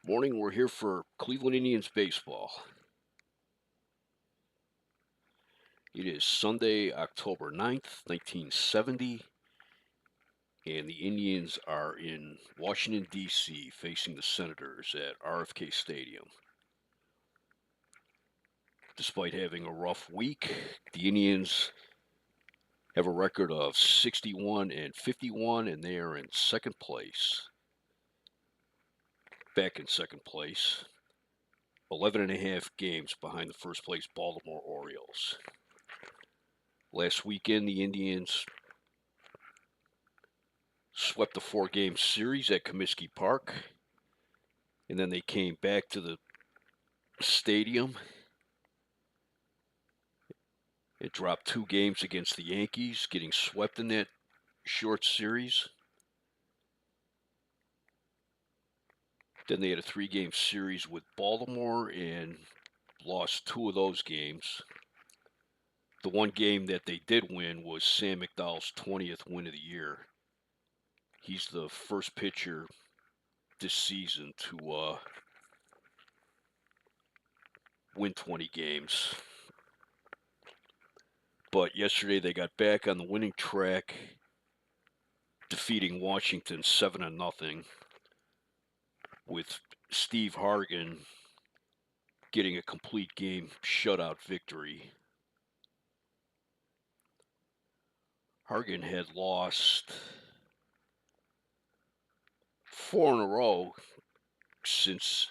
Morning, we're here for Cleveland Indians baseball. It is Sunday, October 9th, 1970, and the Indians are in Washington, D.C., facing the Senators at RFK Stadium. Despite having a rough week, the Indians have a record of 61 and 51, and they are in second place. Back in second place, 11 and a half games behind the first place Baltimore Orioles. Last weekend, the Indians swept a four-game series at Comiskey Park, and then they came back to the stadium. It dropped two games against the Yankees, getting swept in that short series. Then they had a three-game series with Baltimore and lost two of those games. The one game that they did win was Sam McDowell's 20th win of the year. He's the first pitcher this season to win 20 games. But yesterday they got back on the winning track, defeating Washington 7-0, with Steve Hargan getting a complete game shutout victory. Hargan had lost four in a row since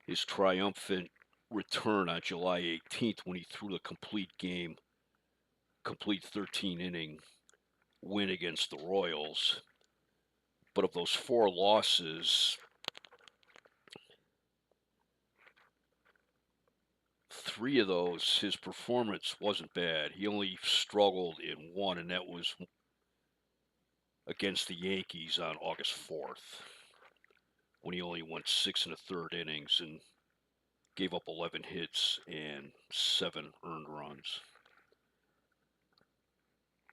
his triumphant return on July 18th when he threw the complete 13-inning win against the Royals. But of those four losses, three of those, his performance wasn't bad. He only struggled in one, and that was against the Yankees on August 4th, when he only went 6 1/3 innings and gave up 11 hits and 7 earned runs.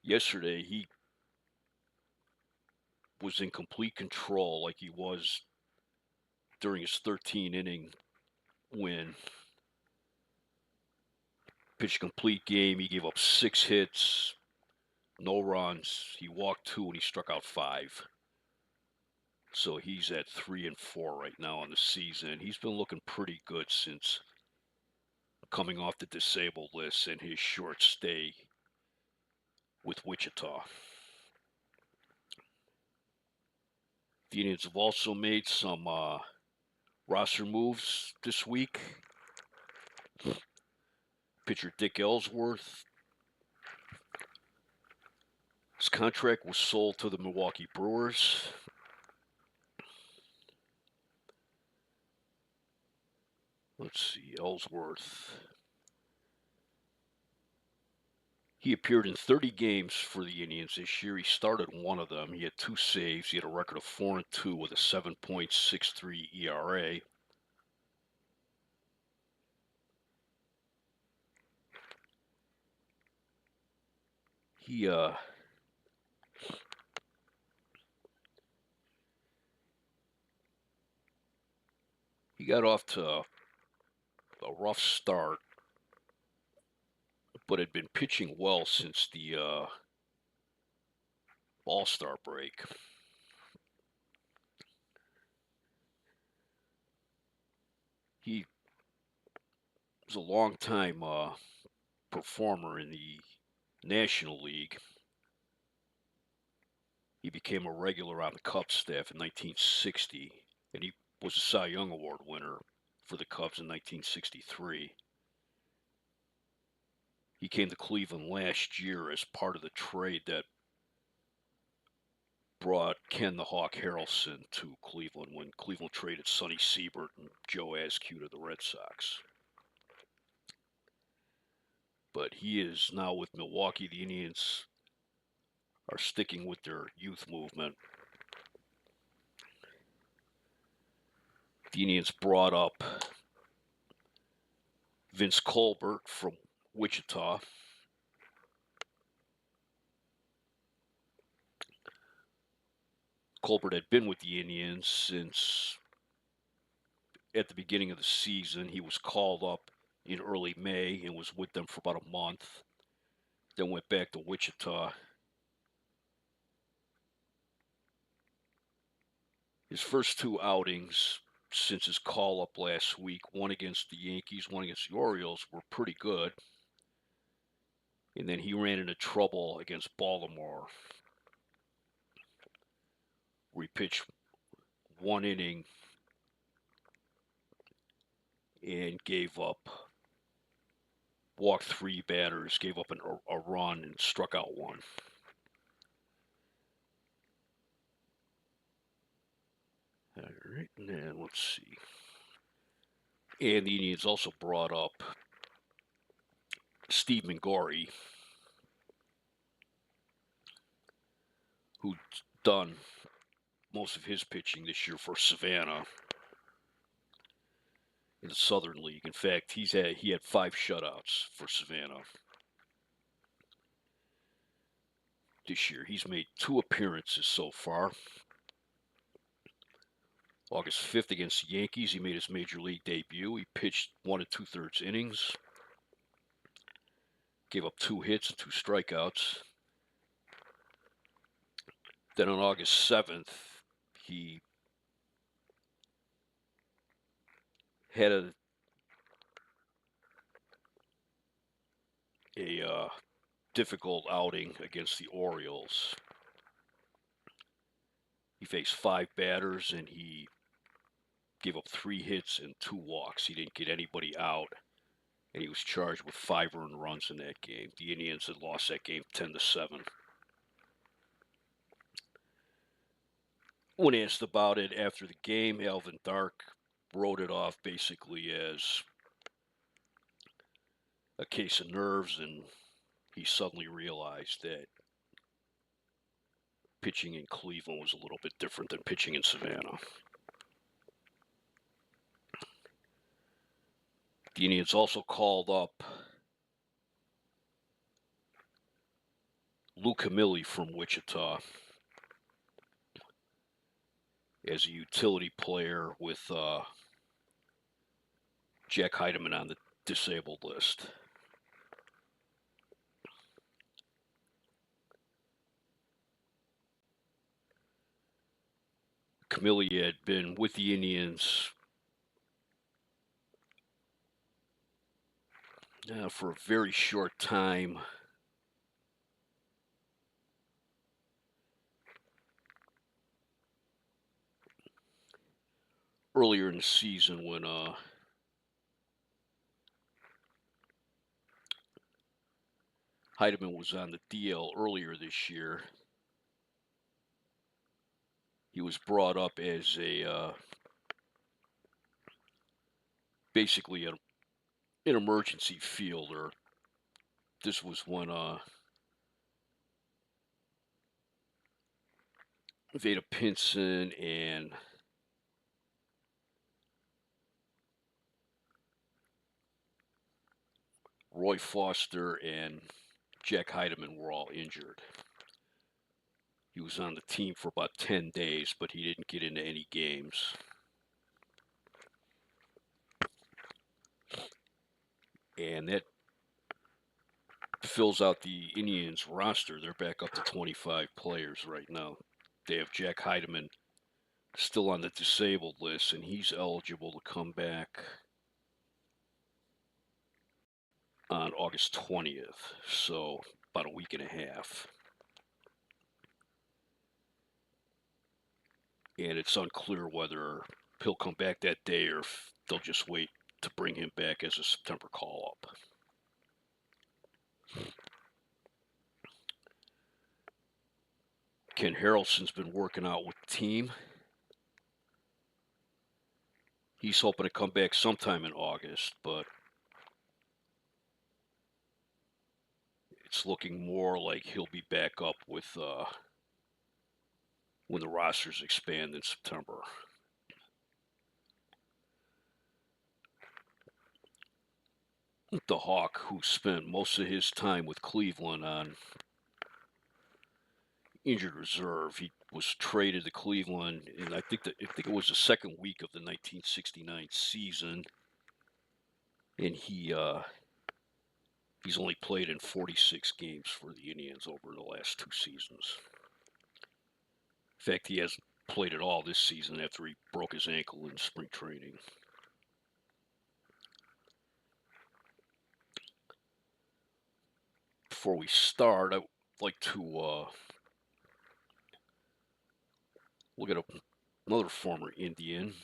Yesterday, he was in complete control like he was during his 13-inning win. Pitched a complete game. He gave up 6 hits, no runs. He walked 2 and he struck out 5. So he's at 3-4 right now on the season. He's been looking pretty good since coming off the disabled list and his short stay with Wichita. The Indians have also made some roster moves this week. Pitcher Dick Ellsworth, his contract was sold to the Milwaukee Brewers. Let's see, Ellsworth. He appeared in 30 games for the Indians this year. He started one of them. He had 2 saves. He had a record of 4-2 with a 7.63 ERA. He got off to a rough start, but had been pitching well since the All-Star break. He was a long-time performer in the National League. He became a regular on the Cubs staff in 1960, and he was a Cy Young Award winner for the Cubs in 1963. He came to Cleveland last year as part of the trade that brought Ken the Hawk Harrelson to Cleveland when Cleveland traded Sonny Siebert and Joe Azcue to the Red Sox. But he is now with Milwaukee. The Indians are sticking with their youth movement. The Indians brought up Vince Colbert from Wichita. Colbert had been with the Indians since at the beginning of the season. He was called up in early May and was with them for about a month. Then went back to Wichita. His first two outings since his call-up last week, one against the Yankees, one against the Orioles, were pretty good. And then he ran into trouble against Baltimore, where he pitched one inning and walked three batters, gave up a run, and struck out one. All right, and then let's see. And the Indians also brought up Steve Mangori, who'd done most of his pitching this year for Savannah in the Southern League. In fact, he had 5 shutouts for Savannah this year. He's made 2 appearances so far. August 5th against the Yankees, he made his major league debut. He pitched 1 2/3 innings, gave up 2 hits and 2 strikeouts. Then on August 7th, he had a difficult outing against the Orioles. He faced 5 batters and he gave up 3 hits and 2 walks. He didn't get anybody out, and he was charged with 5 earned runs in that game. The Indians had lost that game 10-7. When asked about it after the game, Alvin Dark wrote it off basically as a case of nerves, and he suddenly realized that pitching in Cleveland was a little bit different than pitching in Savannah. The Indians also called up Lou Camilli from Wichita as a utility player with Jack Heidemann on the disabled list. Camilli had been with the Indians for a very short time. Earlier in the season when Heidemann was on the DL earlier this year, he was brought up as basically an emergency fielder. This was when Vada Pinson and Roy Foster and Jack Heidemann were all injured. He was on the team for about 10 days, but he didn't get into any games. And that fills out the Indians roster. They're back up to 25 players right now. They have Jack Heidemann still on the disabled list, and he's eligible to come back on August 20th, so about a week and a half. And it's unclear whether he'll come back that day or if they'll just wait to bring him back as a September call-up. Ken Harrelson's been working out with the team. He's hoping to come back sometime in August, but it's looking more like he'll be back up with when the rosters expand in September. The Hawk, who spent most of his time with Cleveland on injured reserve, he was traded to Cleveland, and I think it was the second week of the 1969 season, and he's only played in 46 games for the Indians over the last 2 seasons. In fact, he hasn't played at all this season after he broke his ankle in spring training. Before we start, I'd like to look at another former Indian.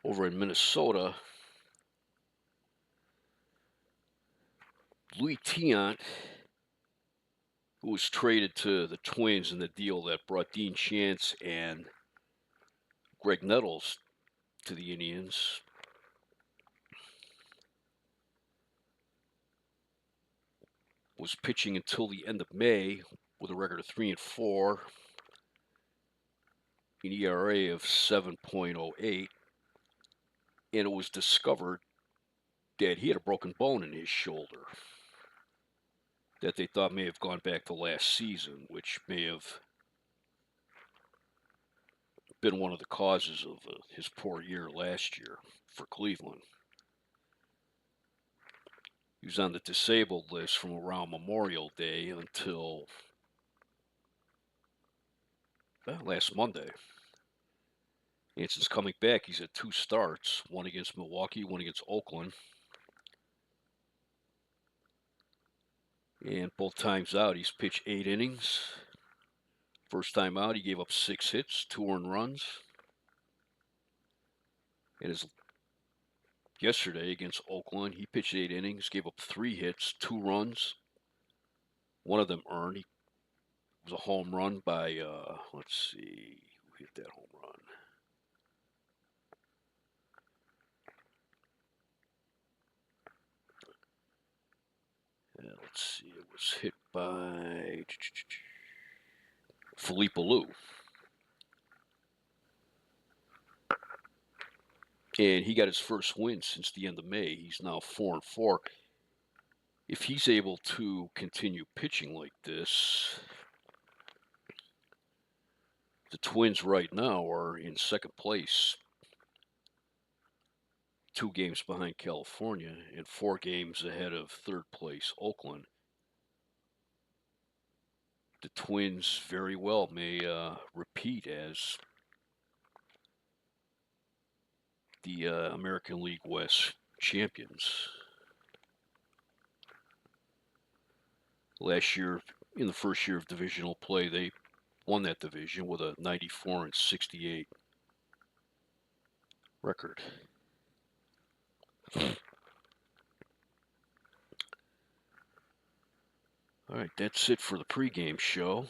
Over in Minnesota, Louis Tiant, who was traded to the Twins in the deal that brought Dean Chance and Greg Nettles to the Indians. Was pitching until the end of May with a record of 3-4, an ERA of 7.08, and it was discovered that he had a broken bone in his shoulder that they thought may have gone back to last season, which may have been one of the causes of his poor year last year for Cleveland. He was on the disabled list from around Memorial Day until last Monday. And since coming back, he's had 2 starts, one against Milwaukee, one against Oakland. And both times out, he's pitched 8 innings. First time out, he gave up 6 hits, 2 earned runs. And yesterday against Oakland, he pitched 8 innings, gave up 3 hits, 2 runs. One of them earned. It was a home run by, let's see, who hit that home run? Let's see, it was hit by Philippe Alou. And he got his first win since the end of May. He's now 4-4. If he's able to continue pitching like this, the Twins right now are in second place, 2 games behind California and 4 games ahead of third place Oakland. The Twins very well may repeat as the American League West champions. Last year, in the first year of divisional play, they won that division with a 94-68 record. All right, that's it for the pregame show.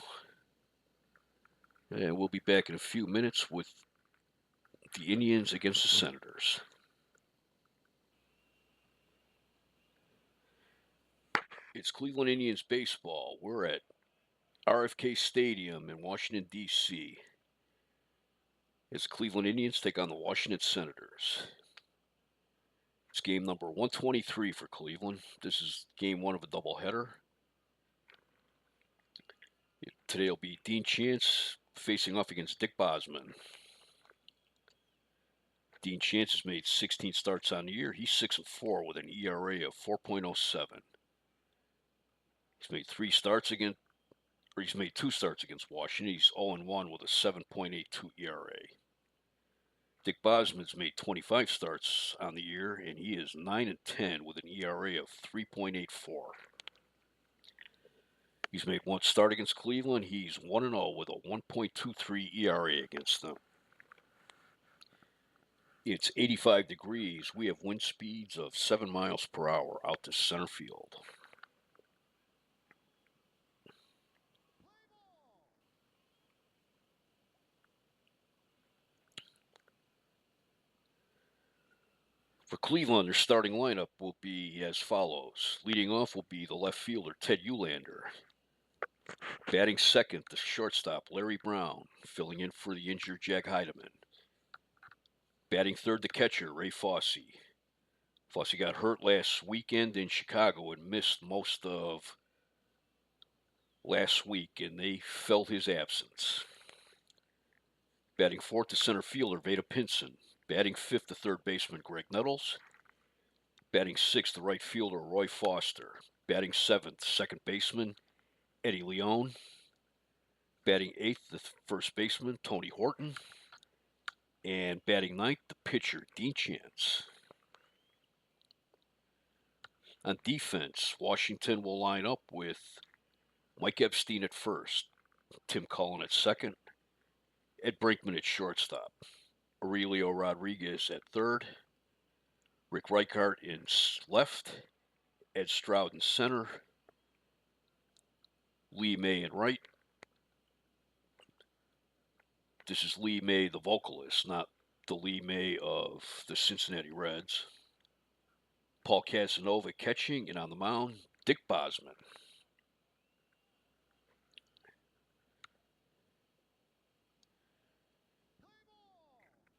And we'll be back in a few minutes with the Indians against the Senators. It's Cleveland Indians baseball. We're at RFK Stadium in Washington, D.C. As Cleveland Indians take on the Washington Senators. It's game number 123 for Cleveland. This is game 1 of a doubleheader. Today will be Dean Chance facing off against Dick Bosman. Dean Chance has made 16 starts on the year. He's 6-4 with an ERA of 4.07. He's made 2 starts against Washington. He's 0-1 with a 7.82 ERA. Dick Bosman's made 25 starts on the year, and he is 9-10 with an ERA of 3.84. He's made 1 start against Cleveland. He's 1-0 with a 1.23 ERA against them. It's 85 degrees. We have wind speeds of 7 miles per hour out to center field. For Cleveland, their starting lineup will be as follows. Leading off will be the left fielder, Ted Uhlaender. Batting second, the shortstop, Larry Brown, filling in for the injured Jack Heidemann. Batting third, the catcher, Ray Fosse. Fossey got hurt last weekend in Chicago and missed most of last week, and they felt his absence. Batting fourth, the center fielder, Vada Pinson. Batting fifth, the third baseman, Greg Nettles. Batting sixth, the right fielder, Roy Foster. Batting seventh, second baseman, Eddie Leone. Batting eighth, the first baseman, Tony Horton. And batting ninth, the pitcher, Dean Chance. On defense, Washington will line up with Mike Epstein at first, Tim Cullen at second, Ed Brinkman at shortstop, Aurelio Rodriguez at third, Rick Reichart in left, Ed Stroud in center, Lee May in right. This is Lee May, the vocalist, not the Lee May of the Cincinnati Reds. Paul Casanova catching, and on the mound, Dick Bosman.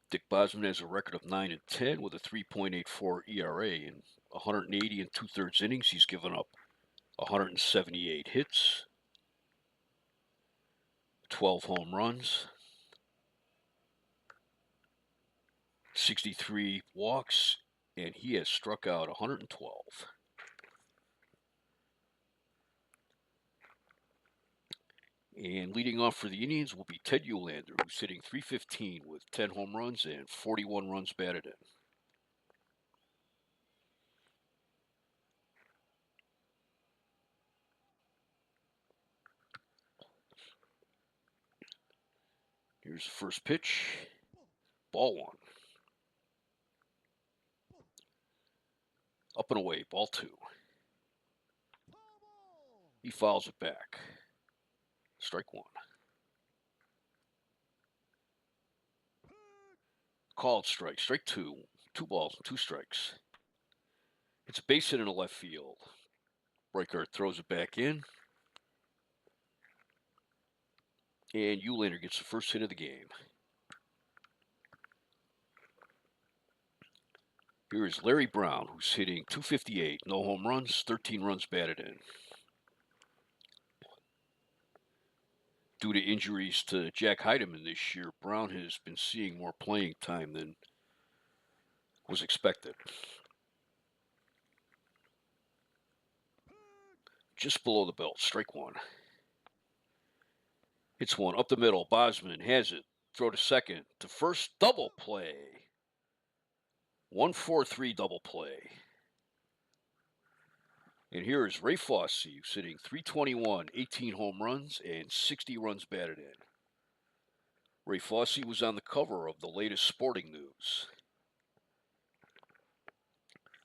Dick Bosman has a record of 9-10 with a 3.84 ERA. In 180 and 2/3 innings, he's given up 178 hits, 12 home runs, 63 walks, and he has struck out 112. And leading off for the Indians will be Ted Uhlaender, who's hitting .315 with 10 home runs and 41 runs batted in. Here's the first pitch. Ball one. Up and away, ball two. He fouls it back. Strike one. Called strike. Strike two. 2 balls and 2 strikes. It's a base hit in the left field. Reichart throws it back in. And Uhlaender gets the first hit of the game. Here is Larry Brown, who's hitting .258, no home runs, 13 runs batted in. Due to injuries to Jack Heidemann this year, Brown has been seeing more playing time than was expected. Just below the belt, strike one. Hits one up the middle. Bosman has it. Throw to second. To first, double play. 1-4-3 double play. And here is Ray Fosse, who's hitting .321, 18 home runs, and 60 runs batted in. Ray Fosse was on the cover of the latest Sporting News.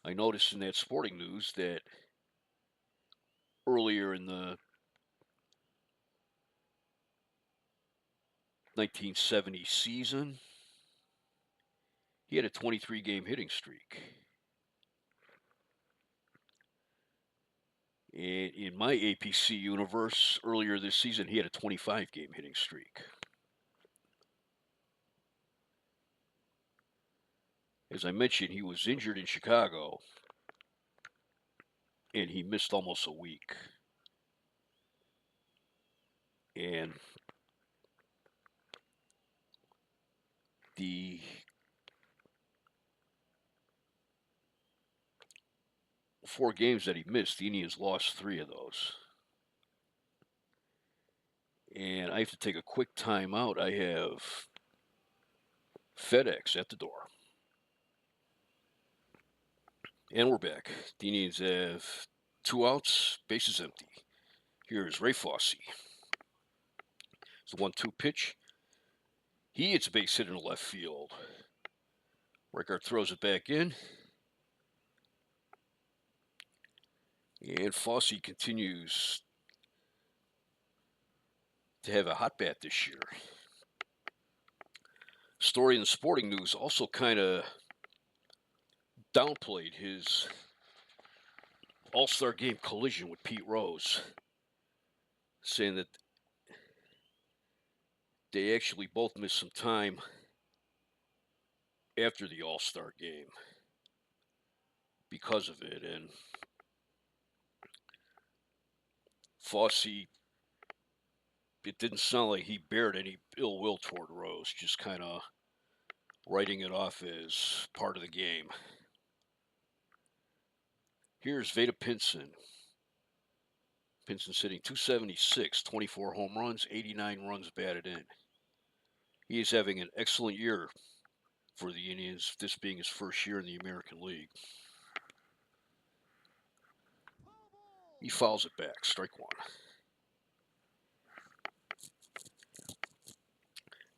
I noticed in that Sporting News that earlier in the 1970 season, he had a 23-game hitting streak. And in my APC universe, earlier this season, he had a 25-game hitting streak. As I mentioned, he was injured in Chicago, and he missed almost a week. And the four games that he missed, the Indians lost 3 of those. And I have to take a quick time out. I have FedEx at the door. And we're back. The Indians have 2 outs, bases empty. Here's Ray Fosse. It's the 1-2 pitch. He hits a base hit in the left field. Reichart throws it back in. And Fosse continues to have a hot bat this year. Story in the Sporting News also kind of downplayed his All-Star Game collision with Pete Rose, saying that they actually both missed some time after the All-Star Game. because of it. And Fosse, it didn't sound like he bared any ill will toward Rose, just kind of writing it off as part of the game. Here's Veda Pinson. Pinson's hitting .276, 24 home runs, 89 runs batted in. He is having an excellent year for the Indians, this being his first year in the American League. He fouls it back, strike one.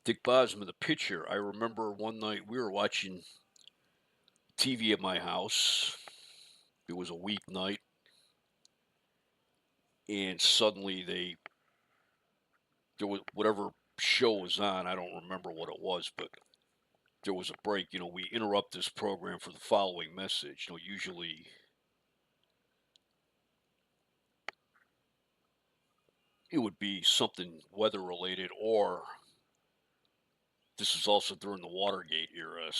Dick Bosman, the pitcher. I remember one night we were watching TV at my house. It was a weeknight. And suddenly there was whatever show was on. I don't remember what it was, but there was a break. We interrupt this program for the following message. Usually it would be something weather related, or this is also during the Watergate era.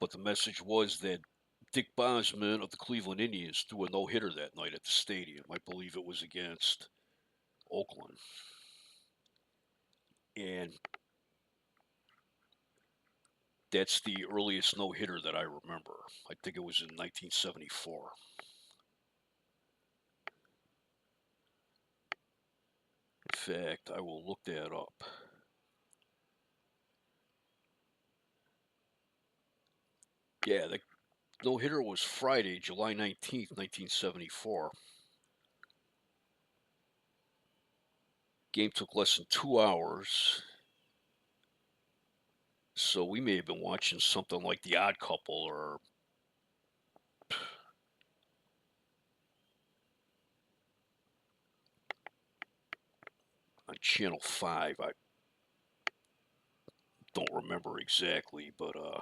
But the message was that Dick Bosman of the Cleveland Indians threw a no-hitter that night at the stadium. I believe it was against Oakland. And that's the earliest no-hitter that I remember. I think it was in 1974. In fact, I will look that up. Yeah, the no-hitter was Friday, July 19th, 1974. Game took less than 2 hours. So we may have been watching something like The Odd Couple or on Channel 5. I don't remember exactly, but it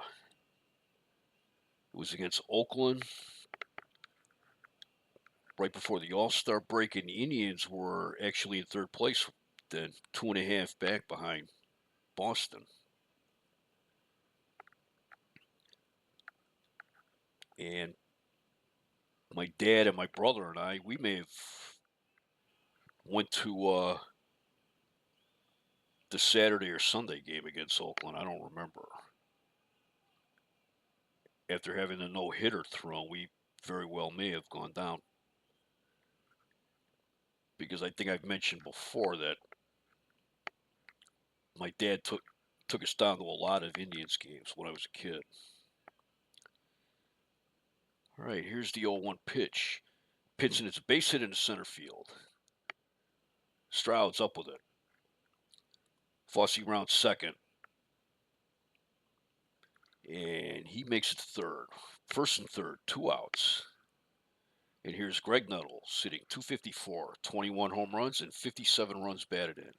was against Oakland right before the All-Star break, and the Indians were actually in third place, then 2.5 back behind Boston. And my dad and my brother and I, we may have went to the Saturday or Sunday game against Oakland. I don't remember. After having a no-hitter thrown, we very well may have gone down. Because I think I've mentioned before that my dad took us down to a lot of Indians games when I was a kid. All right, here's the 0-1 pitch. Pinson, it's a base hit into center field. Stroud's up with it. Fosse rounds second. And he makes it to third. First and third, 2 outs. And here's Greg Nettles hitting .254, 21 home runs, and 57 runs batted in.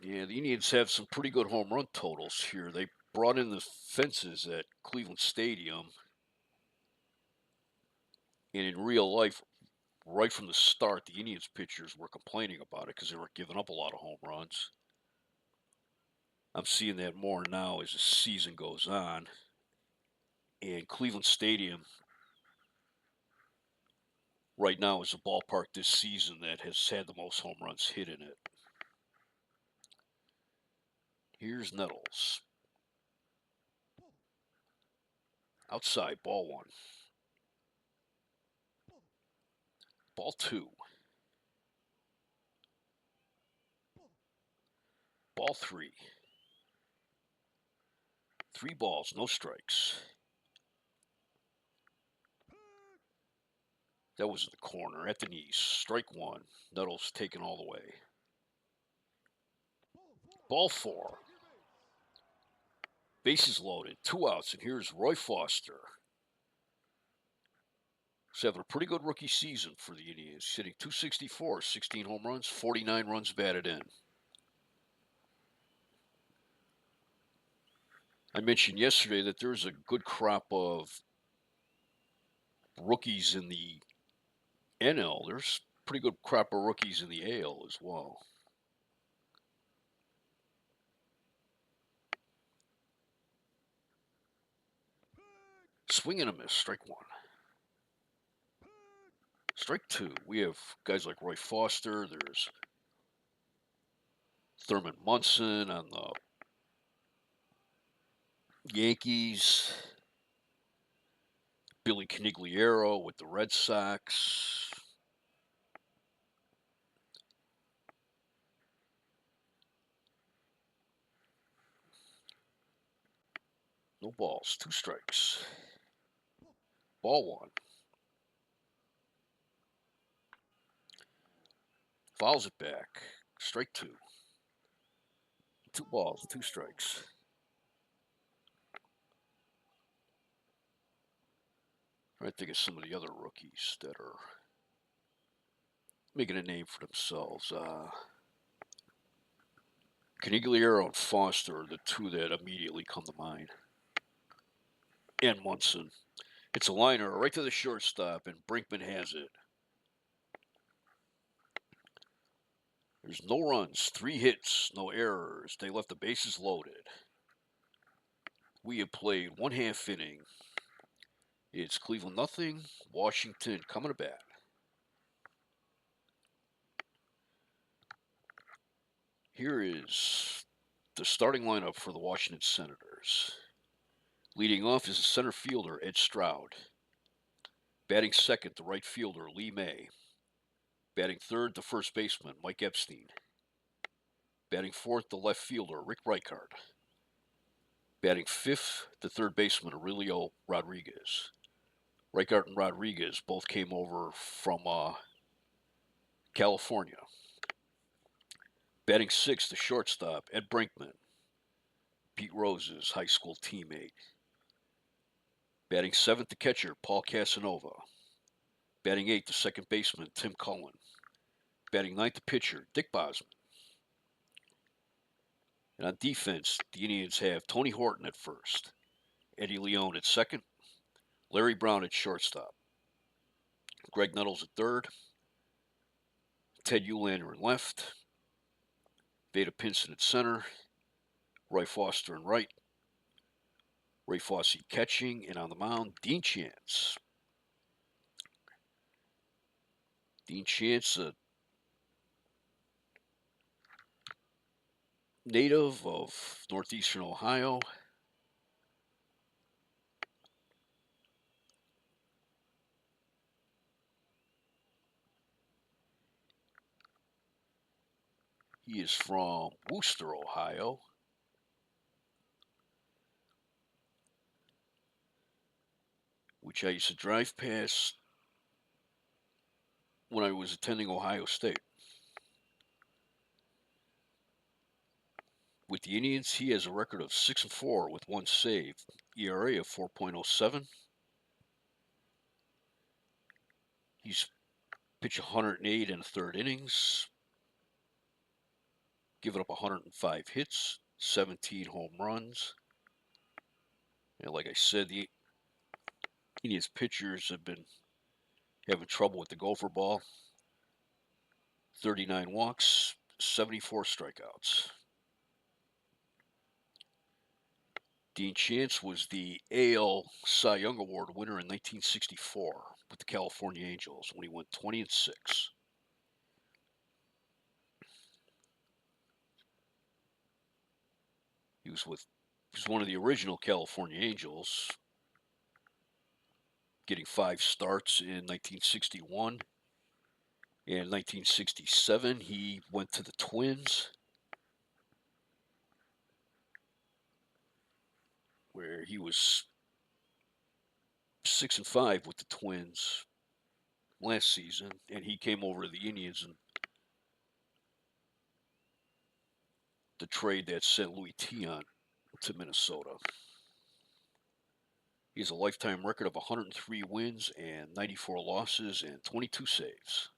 Yeah, the Indians have some pretty good home run totals here. They brought in the fences at Cleveland Stadium. And in real life, right from the start, the Indians pitchers were complaining about it because they were giving up a lot of home runs. I'm seeing that more now as the season goes on. And Cleveland Stadium right now is a ballpark this season that has had the most home runs hit in it. Here's Nettles. Outside, ball one. Ball two. Ball three. 3 balls, no strikes. That was in the corner at the knees. Strike one. Nettles taken all the way. Ball 4. Bases loaded. 2 outs, and here's Roy Foster. He's having a pretty good rookie season for the Indians, hitting .264, 16 home runs, 49 runs batted in. I mentioned yesterday that there's a good crop of rookies in the NL. There's a pretty good crop of rookies in the AL as well. Swing and a miss, strike one. Strike two. We have guys like Roy Foster. There's Thurman Munson on the Yankees. Billy Canigliaro with the Red Sox. No balls, two strikes. Ball one. Fouls it back. Strike two. Two balls, two strikes. I think of some of the other rookies that are making a name for themselves. Canigliaro and Foster are the two that immediately come to mind. And Munson. It's a liner right to the shortstop, and Brinkman has it. There's no runs, 3 hits, no errors. They left the bases loaded. We have played 1/2 inning. It's Cleveland nothing, Washington coming to bat. Here is the starting lineup for the Washington Senators. Leading off is the center fielder, Ed Stroud. Batting second, the right fielder, Lee May. Batting third, the first baseman, Mike Epstein. Batting fourth, the left fielder, Rick Reichard. Batting fifth, the third baseman, Aurelio Rodriguez. Reichard and Rodriguez both came over from California. Batting sixth, the shortstop, Ed Brinkman, Pete Rose's high school teammate. Batting seventh, the catcher, Paul Casanova. Batting eighth, the second baseman, Tim Cullen. Batting ninth, the pitcher, Dick Bosman. And on defense, the Indians have Tony Horton at first, Eddie Leone at second, Larry Brown at shortstop, Greg Nettles at third, Ted Uhlaender in left, Vada Pinson at center, Roy Foster in right, Ray Fosse catching, and on the mound, Dean Chance. Dean Chance, a native of northeastern Ohio. He is from Wooster, Ohio. Which I used to drive past when I was attending Ohio State. With the Indians, he has a record of 6-4 with 1 save, ERA of 4.07. He's pitched 108 in the third innings, given up 105 hits, 17 home runs. And like I said, the Indians pitchers have been having trouble with the gopher ball. 39 walks, 74 strikeouts. Dean Chance was the AL Cy Young Award winner in 1964 with the California Angels when he went 20-6. He was one of the original California Angels, getting 5 starts in 1961. In 1967, he went to the Twins, where he was 6-5 with the Twins last season, and he came over to the Indians in the trade that sent Louis Tiant to Minnesota. He has a lifetime record of 103 wins and 94 losses and 22 saves.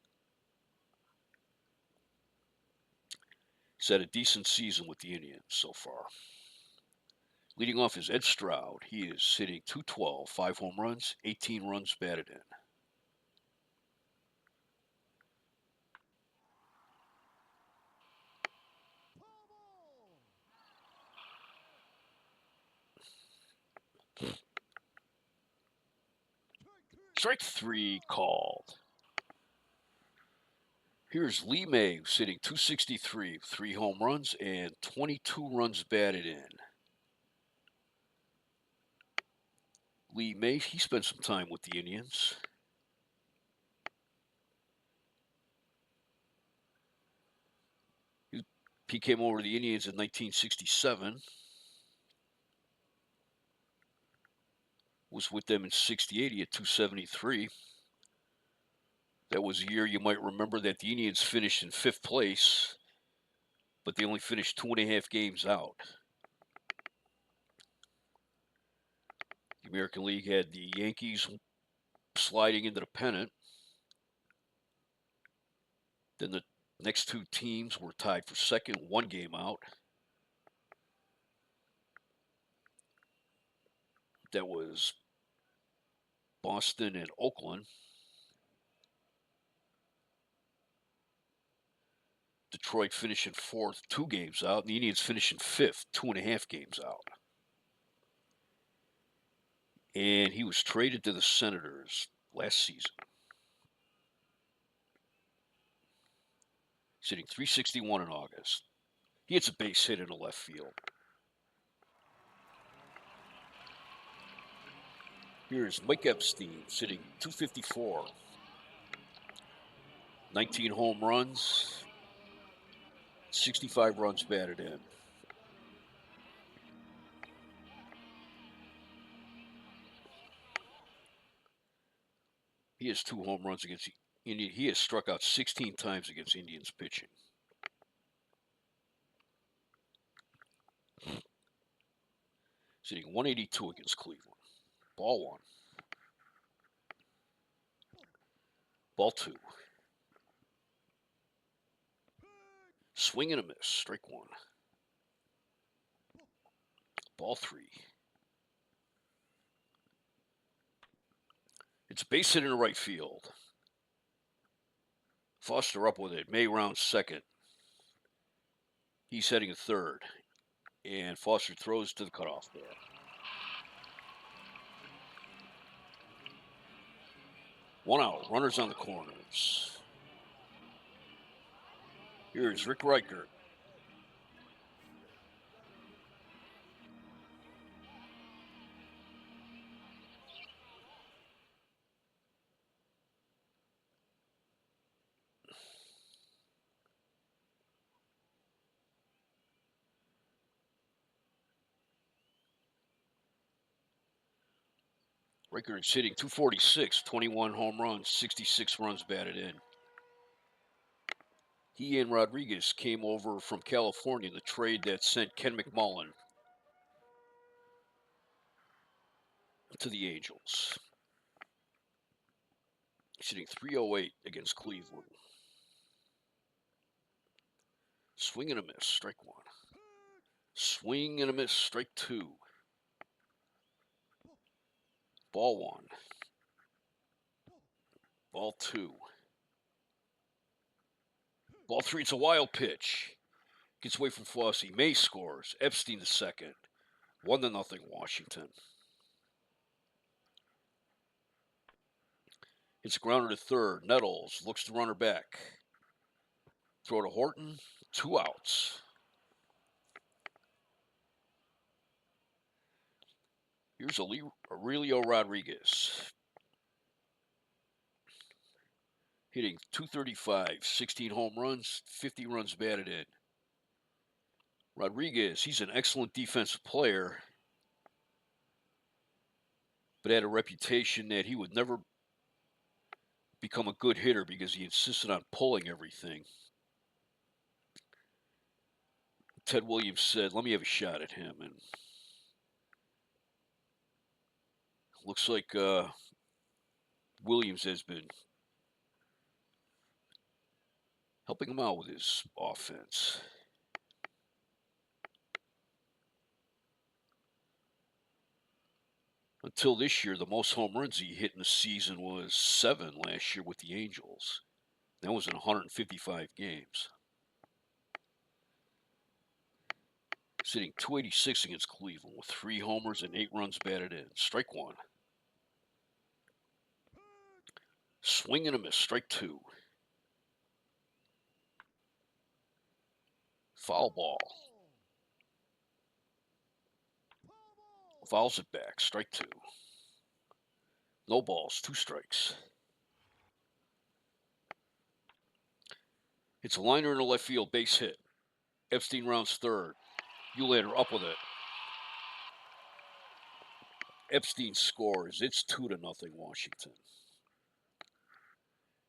He's had a decent season with the Indians so far. Leading off is Ed Stroud. He is hitting .212, 5 home runs, 18 runs batted in. Strike 3 called. Here's Lee May sitting 263, 3 home runs and 22 runs batted in. Lee May, he spent some time with the Indians. He came over to the Indians in 1967. Was with them in 68. He had 273. That was a year you might remember that the Indians finished in 5th place, but they only finished 2.5 games out. The American League had the Yankees sliding into the pennant. Then the next 2 teams were tied for second, 1 game out. That was Boston and Oakland. Detroit finishing 4th, 2 games out, and the Indians finishing 5th, 2.5 games out. And he was traded to the Senators last season. Sitting 361 in August. He hits a base hit in the left field. Here's Mike Epstein sitting 254. 19 home runs, 65 runs batted in. He has 2 home runs against Indian. He has struck out 16 times against Indians pitching. Sitting 182 against Cleveland. Ball 1. Ball 2. Swing and a miss. Strike 1. Ball 3. It's a base hit in the right field. Foster up with it. May rounds second. He's heading to third. And Foster throws to the cutoff man. One out. Runners on the corners. Here's Rick Reichert. Reichert hitting 246, 21 home runs, 66 runs batted in. He and Rodriguez came over from California in the trade that sent Ken McMullen to the Angels. He's hitting 308 against Cleveland. Swing and a miss, strike 1. Swing and a miss, strike 2. Ball 1. Ball 2. Ball 3, it's a wild pitch. Gets away from Fosse. May scores. Epstein the second. 1-0 Washington. It's a grounder to third. Nettles looks the runner back. Throw to Horton. 2 outs. Here's Aurelio Rodriguez. Hitting 235, 16 home runs, 50 runs batted in. Rodriguez, he's an excellent defensive player, but had a reputation that he would never become a good hitter because he insisted on pulling everything. Ted Williams said, let me have a shot at him. And looks like Williams has been helping him out with his offense. Until this year, the most home runs he hit in the season was 7 last year with the Angels. That was in 155 games. Sitting 286 against Cleveland with 3 homers and 8 runs batted in. Strike 1. Swing and a miss, strike 2. Foul ball. Fouls it back, strike 2. No balls, 2 strikes. It's a liner in the left field, base hit. Epstein rounds third. Uhlaender up with it. Epstein scores. It's 2-0 Washington.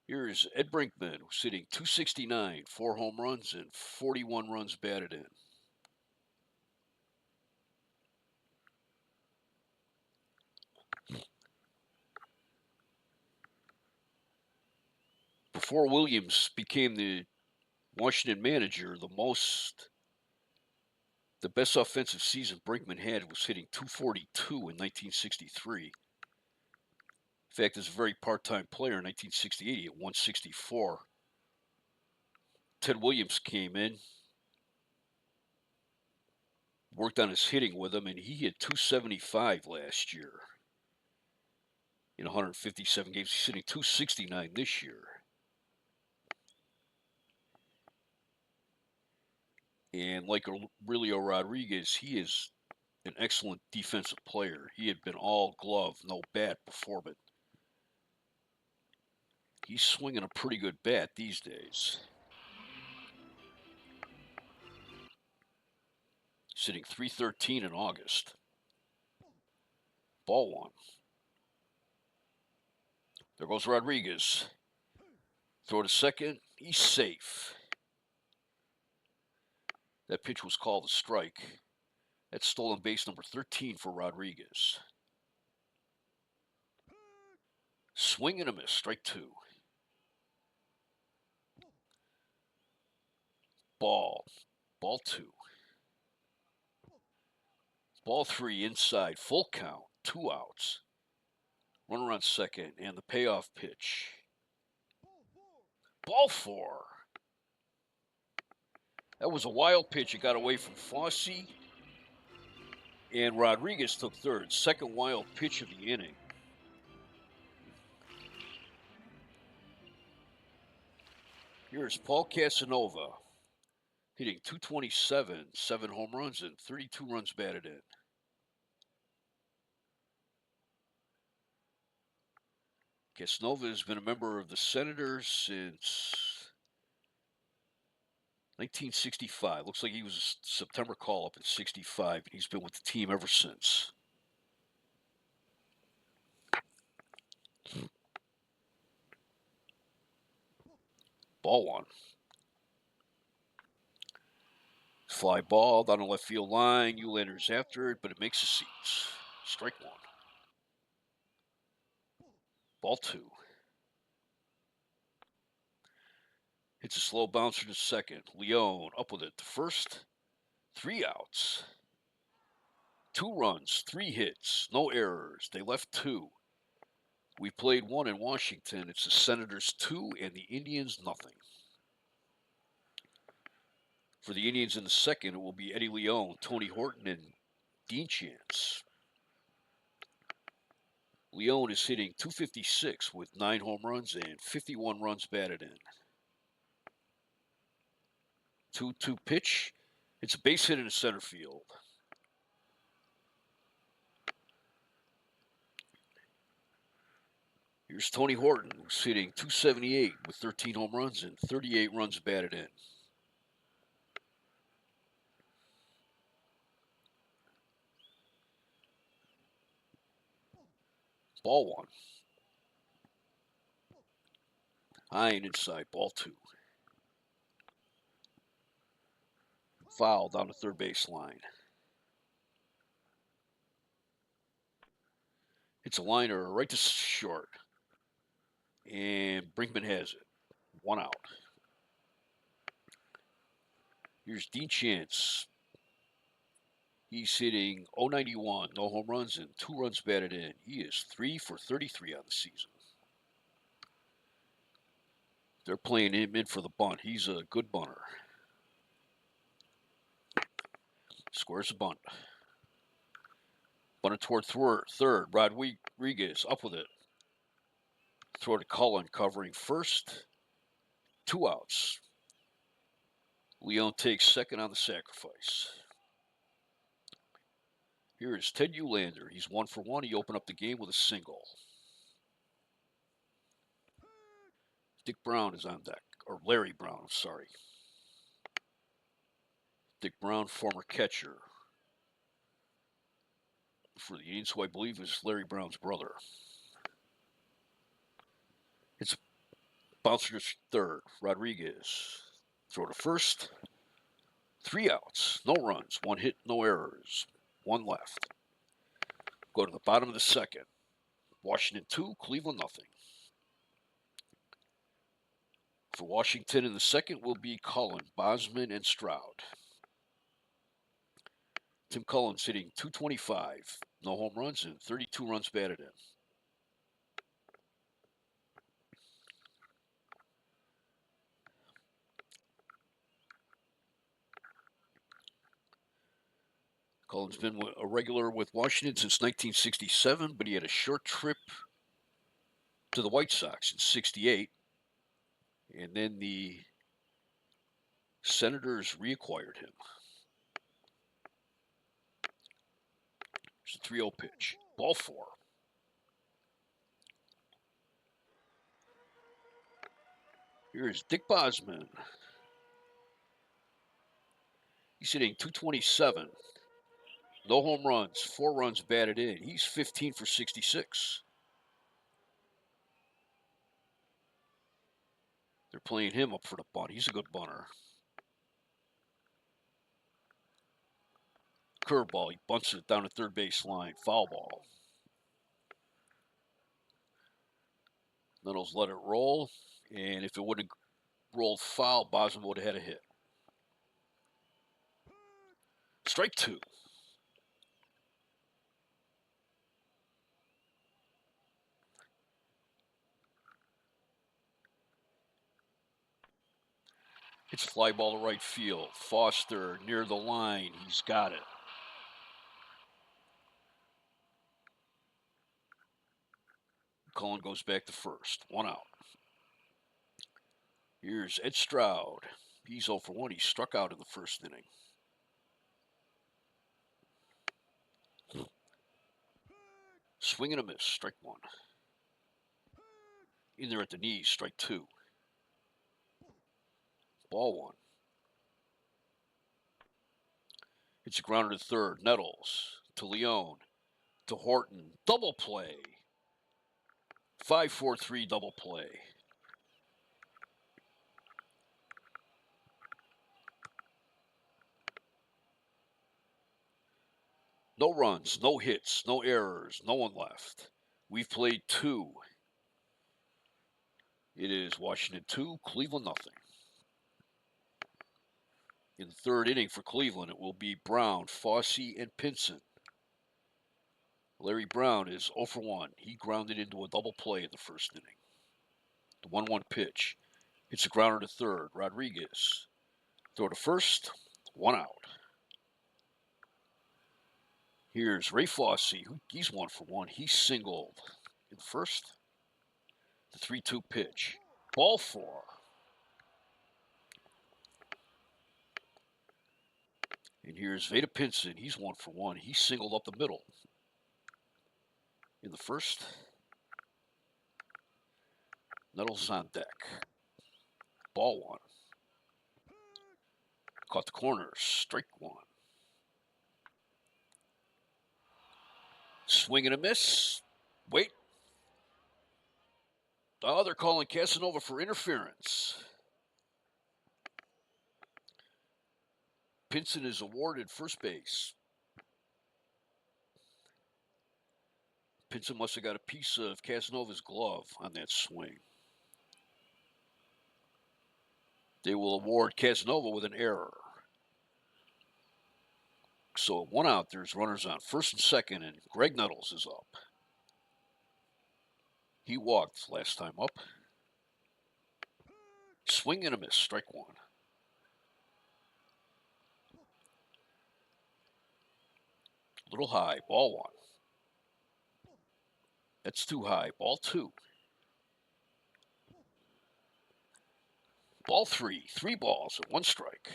Here's Ed Brinkman, who's hitting .269, 4 home runs and 41 runs batted in. Before Williams became the Washington manager, the best offensive season Brinkman had was hitting .242 in 1963. In fact, as a very part-time player in 1968, he hit .164. Ted Williams came in, worked on his hitting with him, and he hit .275 last year. In 157 games, he's hitting .269 this year. And like Aurelio Rodriguez, he is an excellent defensive player. He had been all glove, no bat before, but he's swinging a pretty good bat these days. Sitting .313 in August. Ball 1. There goes Rodriguez. Throw to second. He's safe. That pitch was called a strike. That's stolen base number 13 for Rodriguez. Swing and a miss, strike 2. Ball 2. Ball 3 inside, full count, 2 outs. Runner on second, and the payoff pitch. Ball 4. That was a wild pitch. It got away from Fosse, and Rodriguez took third. Second wild pitch of the inning. Here's Paul Casanova, hitting .227, 7 home runs and 32 runs batted in. Casanova has been a member of the Senators since 1965. Looks like he was a September call-up in 65, and he's been with the team ever since. Ball 1. Fly ball down the left field line. Uhlander's after it, but it makes the seats. Strike 1. Ball 2. Hits a slow bouncer to second. Leone up with it to first. 3 outs. 2 runs, 3 hits, no errors. They left 2. We played 1 in Washington. It's the Senators 2 and the Indians nothing. For the Indians in the second, it will be Eddie Leone, Tony Horton, and Dean Chance. Leone is hitting .256 with 9 home runs and 51 runs batted in. 2-2 pitch. It's a base hit in the center field. Here's Tony Horton, who's hitting .278 with 13 home runs and 38 runs batted in. Ball 1. High and inside, ball 2. Foul down the third base line. It's a liner right to short. And Brinkman has it. 1 out. Here's Dean Chance. He's hitting .091, no home runs and 2 runs batted in. He is 3 for 33 on the season. They're playing him in for the bunt. He's a good bunter. Squares a bunt. Bunted toward third. Rodriguez up with it. Throw to Cullen, covering first. 2 outs. Leone takes second on the sacrifice. Here is Ted Uhlaender. He's 1 for 1. He opened up the game with a single. Dick Brown is on deck. Or Larry Brown, I'm sorry. Dick Brown, former catcher for the Indians, who I believe is Larry Brown's brother. It's bouncer to third. Rodriguez. Throw to first. 3 outs. No runs. 1 hit, no errors. 1 left. Go to the bottom of the second. Washington 2, Cleveland nothing. For Washington in the second will be Cullen, Bosman, and Stroud. Tim Cullen's hitting .225. No home runs and 32 runs batted in. Cullen's been a regular with Washington since 1967, but he had a short trip to the White Sox in '68. And then the Senators reacquired him. It's a 3-0 pitch. Ball 4. Here's Dick Bosman. He's hitting .227. No home runs, 4 runs batted in. He's 15 for 66. They're playing him up for the bunt. He's a good bunter. Curveball. He bunts it down the third base line. Foul ball. Nettles let it roll. And if it wouldn't have rolled foul, Bosman would have had a hit. Strike 2. It's fly ball to right field. Foster near the line. He's got it. Cullen goes back to first. 1 out. Here's Ed Stroud. He's 0 for 1. He struck out in the first inning. Swing and a miss. Strike 1. In there at the knees. Strike 2. Ball 1. It's a grounder to third. Nettles to Leone to Horton. Double play. 5-4-3 double play. No runs, no hits, no errors, no one left. We've played 2. It is Washington 2, Cleveland nothing. In the third inning for Cleveland, it will be Brown, Fosse, and Pinson. Larry Brown is 0 for 1. He grounded into a double play in the first inning. The 1-1 pitch. It's a grounder to third. Rodriguez. Throw to first. 1 out. Here's Ray Fosse. He's 1 for 1. He singled in the first. The 3-2 pitch. Ball 4. And here's Vada Pinson. He's 1 for 1. He singled up the middle in the first. Nettles on deck. Ball 1. Caught the corner. Strike 1. Swing and a miss. Wait. Oh, they're calling Casanova for interference. Pinson is awarded first base. Pinson must have got a piece of Casanova's glove on that swing. They will award Casanova with an error. So 1 out, there's runners on first and second, and Greg Nettles is up. He walked last time up. Swing and a miss, strike 1. Little high, ball 1. That's too high, ball 2. Ball 3, 3 balls and 1 strike.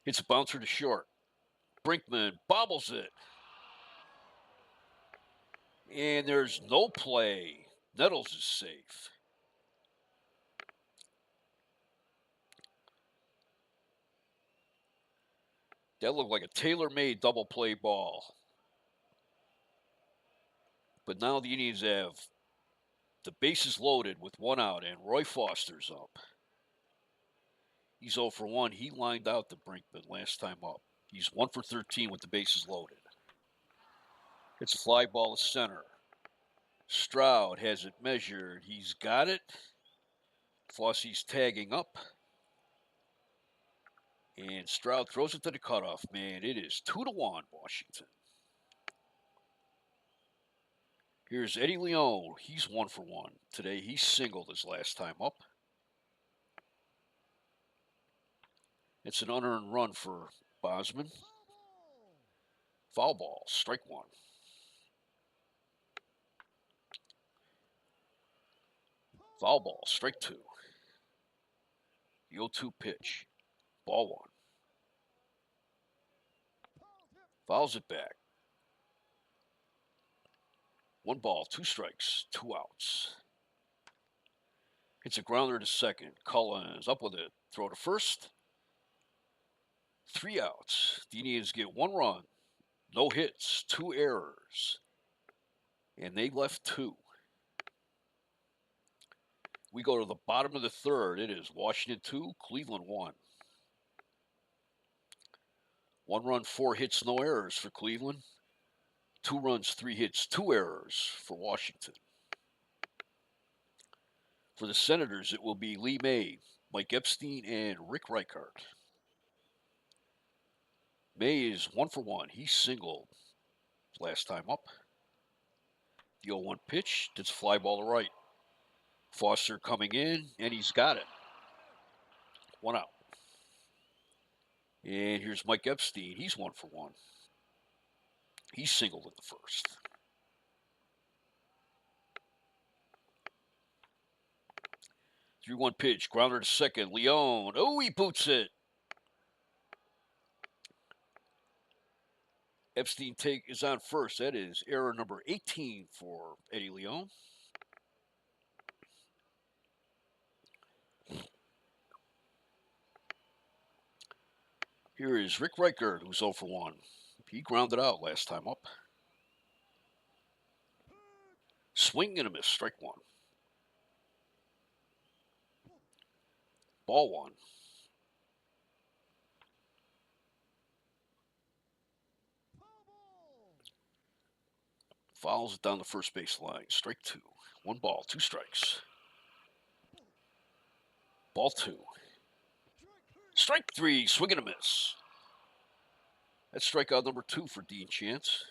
Hits a bouncer to short. Brinkman bobbles it. And there's no play. Nettles is safe. That looked like a tailor-made double play ball. But now the Indians have the bases loaded with 1 out, and Roy Foster's up. He's 0 for 1. He lined out the Brinkman last time up. He's 1 for 13 with the bases loaded. It's a fly ball to center. Stroud has it measured. He's got it. Fosse's tagging up. And Stroud throws it to the cutoff man. It is 2-1 Washington. Here's Eddie Leone. He's 1 for 1. Today he singled his last time up. It's an unearned run for Bosman. Foul ball, strike 1. Foul ball, strike 2. The 0-2 pitch. Ball 1. Fouls it back. 1 ball, 2 strikes, 2 outs. It's a grounder to second. Cullen up with it. Throw to first. 3 outs. The Indians get 1 run. No hits, 2 errors. And they left 2. We go to the bottom of the third. It is Washington 2, Cleveland 1. 1 run, 4 hits, no errors for Cleveland. 2 runs, 3 hits, 2 errors for Washington. For the Senators, it will be Lee May, Mike Epstein, and Rick Reichart. May is 1 for 1. He singled last time up. The 0-1 pitch. It's a fly ball to right. Foster coming in, and he's got it. 1 out. And here's Mike Epstein. He's 1 for 1. He singled in the first. 3-1 pitch. Grounder to second. Leone. Oh, he boots it. Epstein is on first. That is error number 18 for Eddie Leone. Here is Rick Reichart, who's 0 for 1. He grounded out last time up. Swing and a miss, strike 1. Ball 1. Fouls it down the first base line, strike 2. 1 ball, 2 strikes. Ball 2. Strike 3, swing and a miss. That's strikeout number 2 for Dean Chance.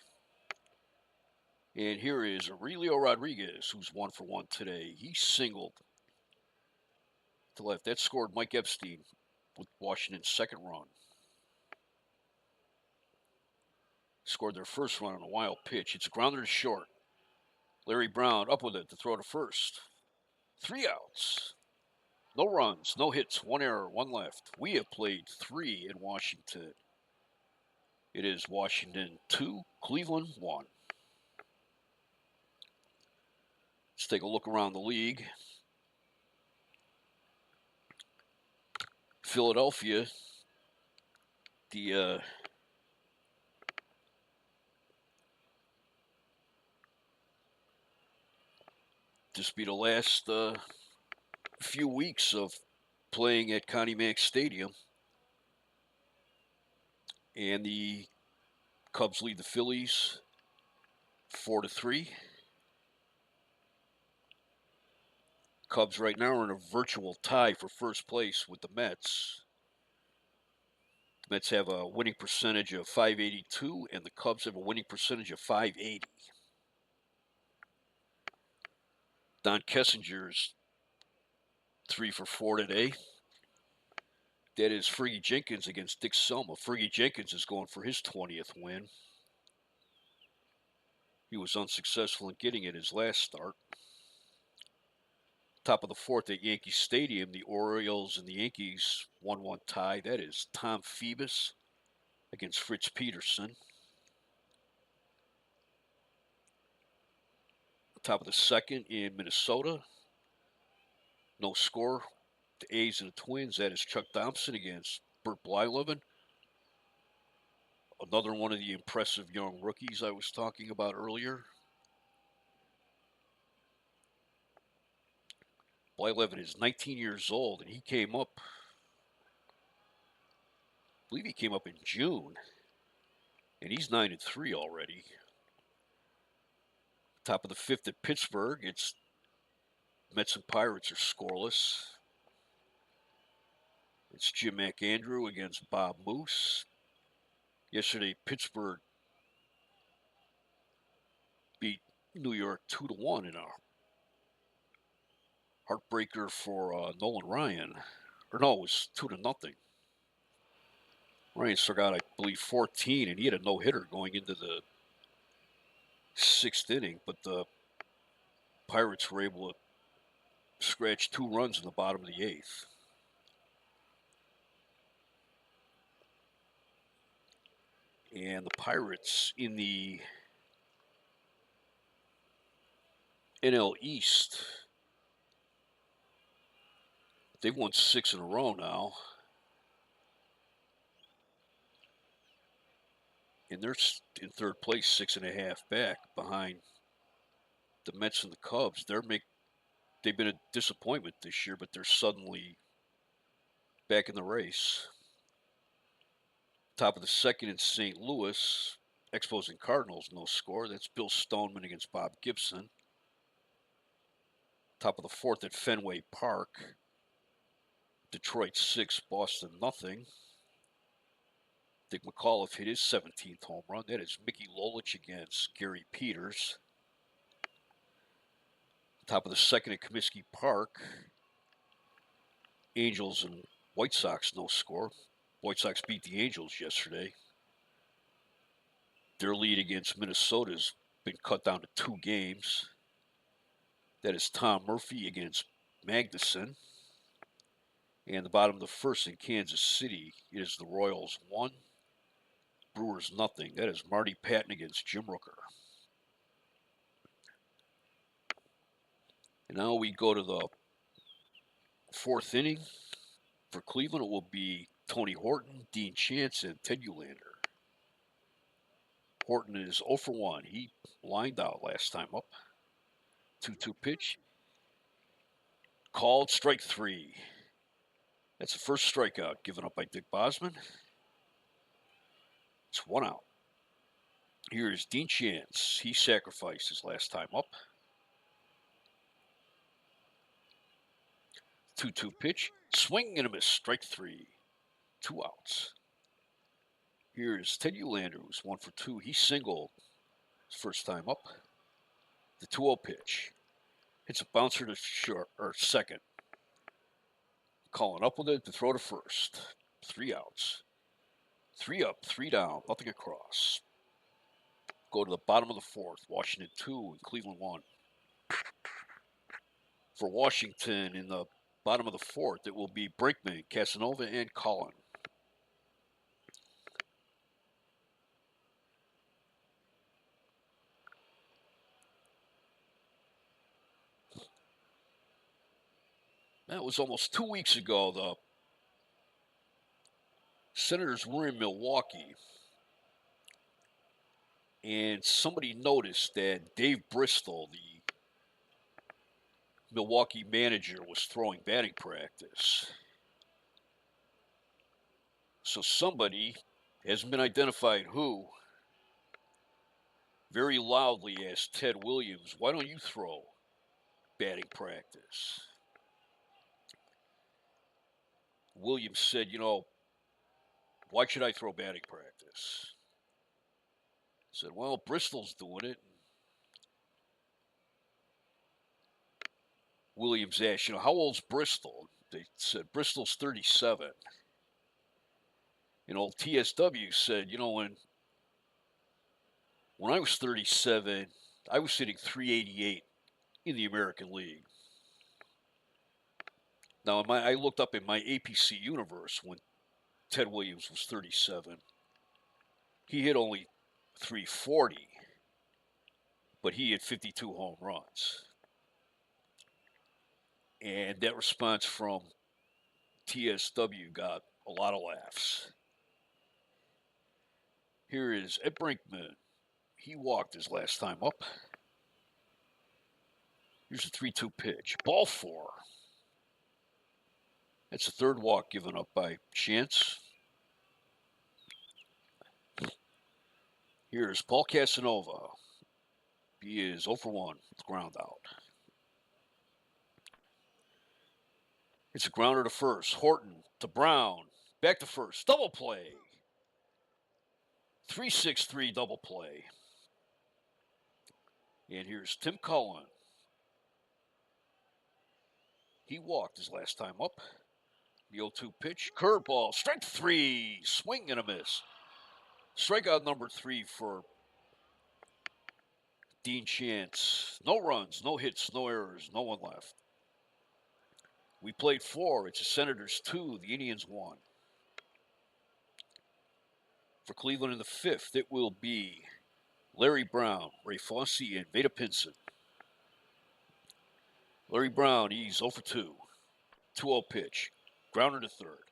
And here is Aurelio Rodriguez, who's 1 for 1 today. He singled to left. That scored Mike Epstein with Washington's second run. Scored their first run on a wild pitch. It's a grounder to short. Larry Brown up with it to throw to first. 3 outs. No runs, no hits, 1 error, 1 left. We have played 3 in Washington. It is Washington 2, Cleveland 1. Let's take a look around the league. Philadelphia, just be the last few weeks of playing at Connie Mack Stadium. And the Cubs lead the Phillies 4-3. Cubs right now are in a virtual tie for first place with the Mets. The Mets have a winning percentage of .582, and the Cubs have a winning percentage of .580. Don Kessinger's 3 for 4 today. That is Fergie Jenkins against Dick Selma. Fergie Jenkins is going for his 20th win. He was unsuccessful in getting it his last start. Top of the fourth at Yankee Stadium, the Orioles and the Yankees 1-1 tie. That is Tom Phoebus against Fritz Peterson. Top of the second in Minnesota. No score. The A's and the Twins. That is Chuck Thompson against Bert Blyleven. Another one of the impressive young rookies I was talking about earlier. Blyleven is 19 years old, and he came up, I believe he came up in June, and he's 9-3 already. Top of the fifth at Pittsburgh. It's Mets and Pirates are scoreless. It's Jim McAndrew against Bob Moose. Yesterday, Pittsburgh beat New York 2-1 in a heartbreaker for Nolan Ryan. Or no, it was 2-0. Ryan struck out, I believe, 14, and he had a no-hitter going into the sixth inning. But the Pirates were able to scratch 2 runs in the bottom of the eighth. And the Pirates in the NL East, they've won 6 in a row now. And they're in third place, 6.5 back behind the Mets and the Cubs. They've been a disappointment this year, but they're suddenly back in the race. Top of the second in St. Louis, Expos and Cardinals, no score. That's Bill Stoneman against Bob Gibson. Top of the fourth at Fenway Park, Detroit 6, Boston nothing. Dick McAuliffe hit his 17th home run. That is Mickey Lolich against Gary Peters. Top of the second at Comiskey Park, Angels and White Sox, no score. White Sox beat the Angels yesterday. Their lead against Minnesota has been cut down to 2 games. That is Tom Murphy against Magnuson. And the bottom of the first in Kansas City, it is the Royals 1, Brewers nothing. That is Marty Patton against Jim Rooker. And now we go to the fourth inning. For Cleveland, it will be Tony Horton, Dean Chance, and Ted Ullander. Horton is 0 for 1. He lined out last time up. 2-2 pitch. Called strike 3. That's the first strikeout given up by Dick Bosman. It's 1 out. Here's Dean Chance. He sacrificed his last time up. 2-2 pitch. Swing and a miss. Strike 3. 2 outs. Here's Ted Ullander, who's 1 for 2. He singled his first time up. The 2-0 pitch. Hits a bouncer to short or second. Calling up with it to throw to first. 3 outs. 3 up, 3 down, nothing across. Go to the bottom of the fourth. Washington 2 and Cleveland 1. For Washington in the bottom of the fourth, it will be Brinkman, Casanova, and Cullen. That was almost 2 weeks ago. The Senators were in Milwaukee, and somebody noticed that Dave Bristol, the Milwaukee manager, was throwing batting practice. So somebody, hasn't been identified who, very loudly asked Ted Williams, "Why don't you throw batting practice?" Williams said, "Why should I throw batting practice?" Said, "Well, Bristol's doing it." Williams asked, "How old's Bristol?" They said, "Bristol's 37. And old TSW said, when I was 37, I was hitting 388 in the American League. Now, I looked up in my APC universe when Ted Williams was 37. He hit only 340, but he hit 52 home runs. And that response from TSW got a lot of laughs. Here is Ed Brinkman. He walked his last time up. Here's a 3-2 pitch. Ball 4. That's the third walk given up by Chance. Here's Paul Casanova. He is 0 for 1 with ground out. It's a grounder to first. Horton to Brown. Back to first. Double play. 3-6-3 double play. And here's Tim Cullen. He walked his last time up. The 0-2 pitch. Curveball. Strike 3. Swing and a miss. Strikeout number 3 for Dean Chance. No runs, no hits, no errors, no one left. We played 4. It's the Senators 2, the Indians 1. For Cleveland in the 5th, it will be Larry Brown, Ray Fosse, and Veda Pinson. Larry Brown, he's 0 for 2. 2-0 pitch. Grounder to third.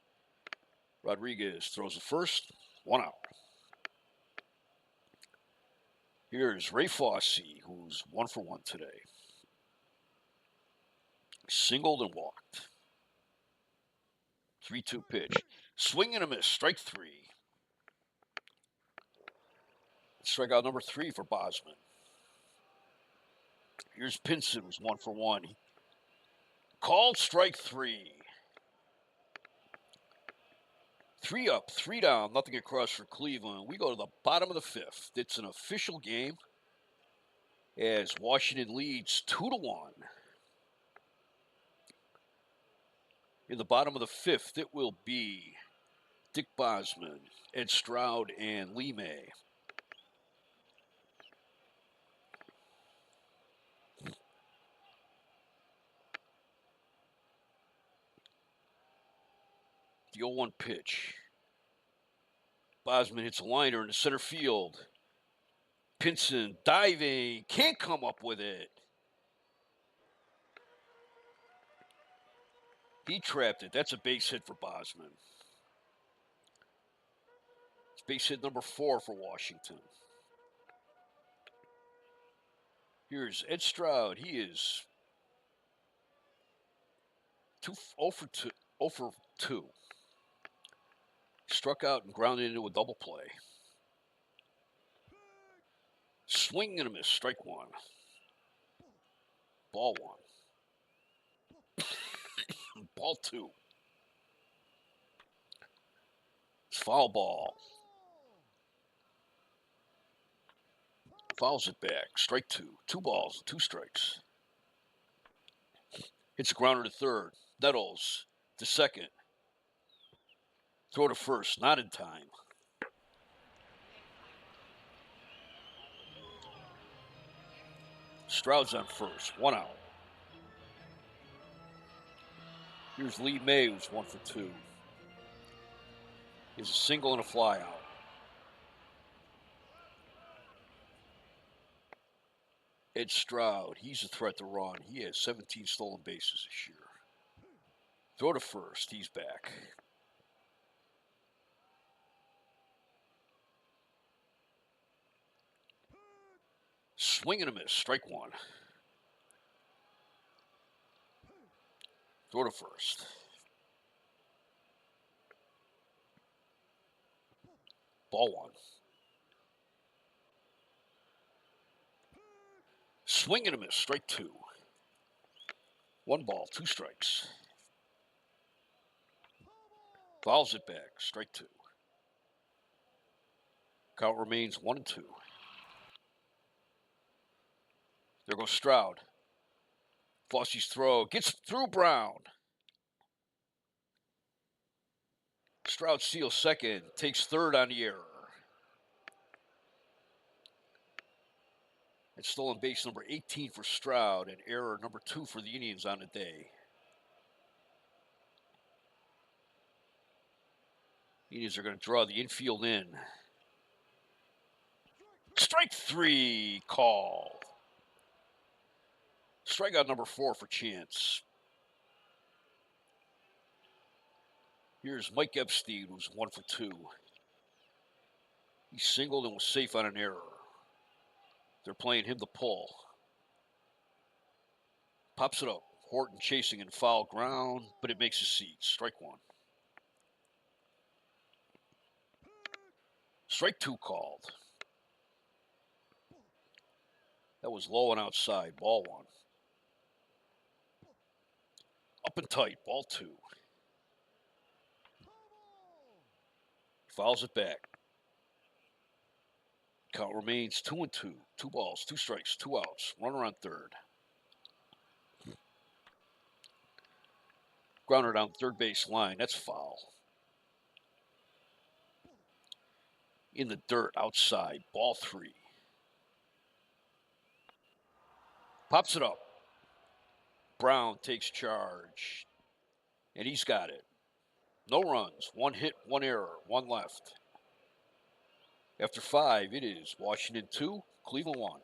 Rodriguez throws the first. 1 out. Here's Ray Fosse, who's 1 for 1 today. Singled and walked. 3-2 pitch. Swing and a miss. Strike 3. Strikeout number 3 for Bosman. Here's Pinson, who's 1 for 1. Called strike 3. 3 up, 3 down, nothing across for Cleveland. We go to the bottom of the 5th. It's an official game as Washington leads 2-1. In the bottom of the 5th, it will be Dick Bosman, Ed Stroud, and Lee May. The 0-1 pitch. Bosman hits a liner in the center field. Pinson diving, can't come up with it. He trapped it. That's a base hit for Bosman. It's base hit number 4 for Washington. Here's Ed Stroud. He is 0 for 2. Struck out and grounded into a double play. Swing and a miss. Strike 1. Ball 1. Ball 2. It's foul ball. Fouls it back. Strike 2. 2 balls, 2 strikes. Hits a grounder to third. Nettles to second. Throw to first. Not in time. Stroud's on first. 1 out. Here's Lee May, who's 1 for 2. He has a single and a fly out. Ed Stroud, he's a threat to run. He has 17 stolen bases this year. Throw to first. He's back. Swing and a miss. Strike 1. Throw to first. Ball 1. Swing and a miss. Strike 2. 1 ball, 2 strikes. Fouls it back. Strike 2. Count remains 1-2. There goes Stroud. Fosse's throw gets through Brown. Stroud steals second, takes third on the error. It's stolen base number 18 for Stroud and error number 2 for the Indians on the day. Indians are going to draw the infield in. Strike 3 call. Strikeout number 4 for Chance. Here's Mike Epstein, who's 1 for 2. He singled and was safe on an error. They're playing him the pull. Pops it up. Horton chasing in foul ground, but it makes a seat. Strike 1. Strike 2 called. That was low and outside. Ball 1. Up and tight. Ball 2. Fouls it back. Count remains 2-2. 2 balls, 2 strikes, 2 outs. Runner on third. Grounder down third base line. That's foul. In the dirt outside. Ball 3. Pops it up. Brown takes charge. And he's got it. No runs. 1 hit, 1 error, 1 left. After 5, it is Washington 2, Cleveland 1.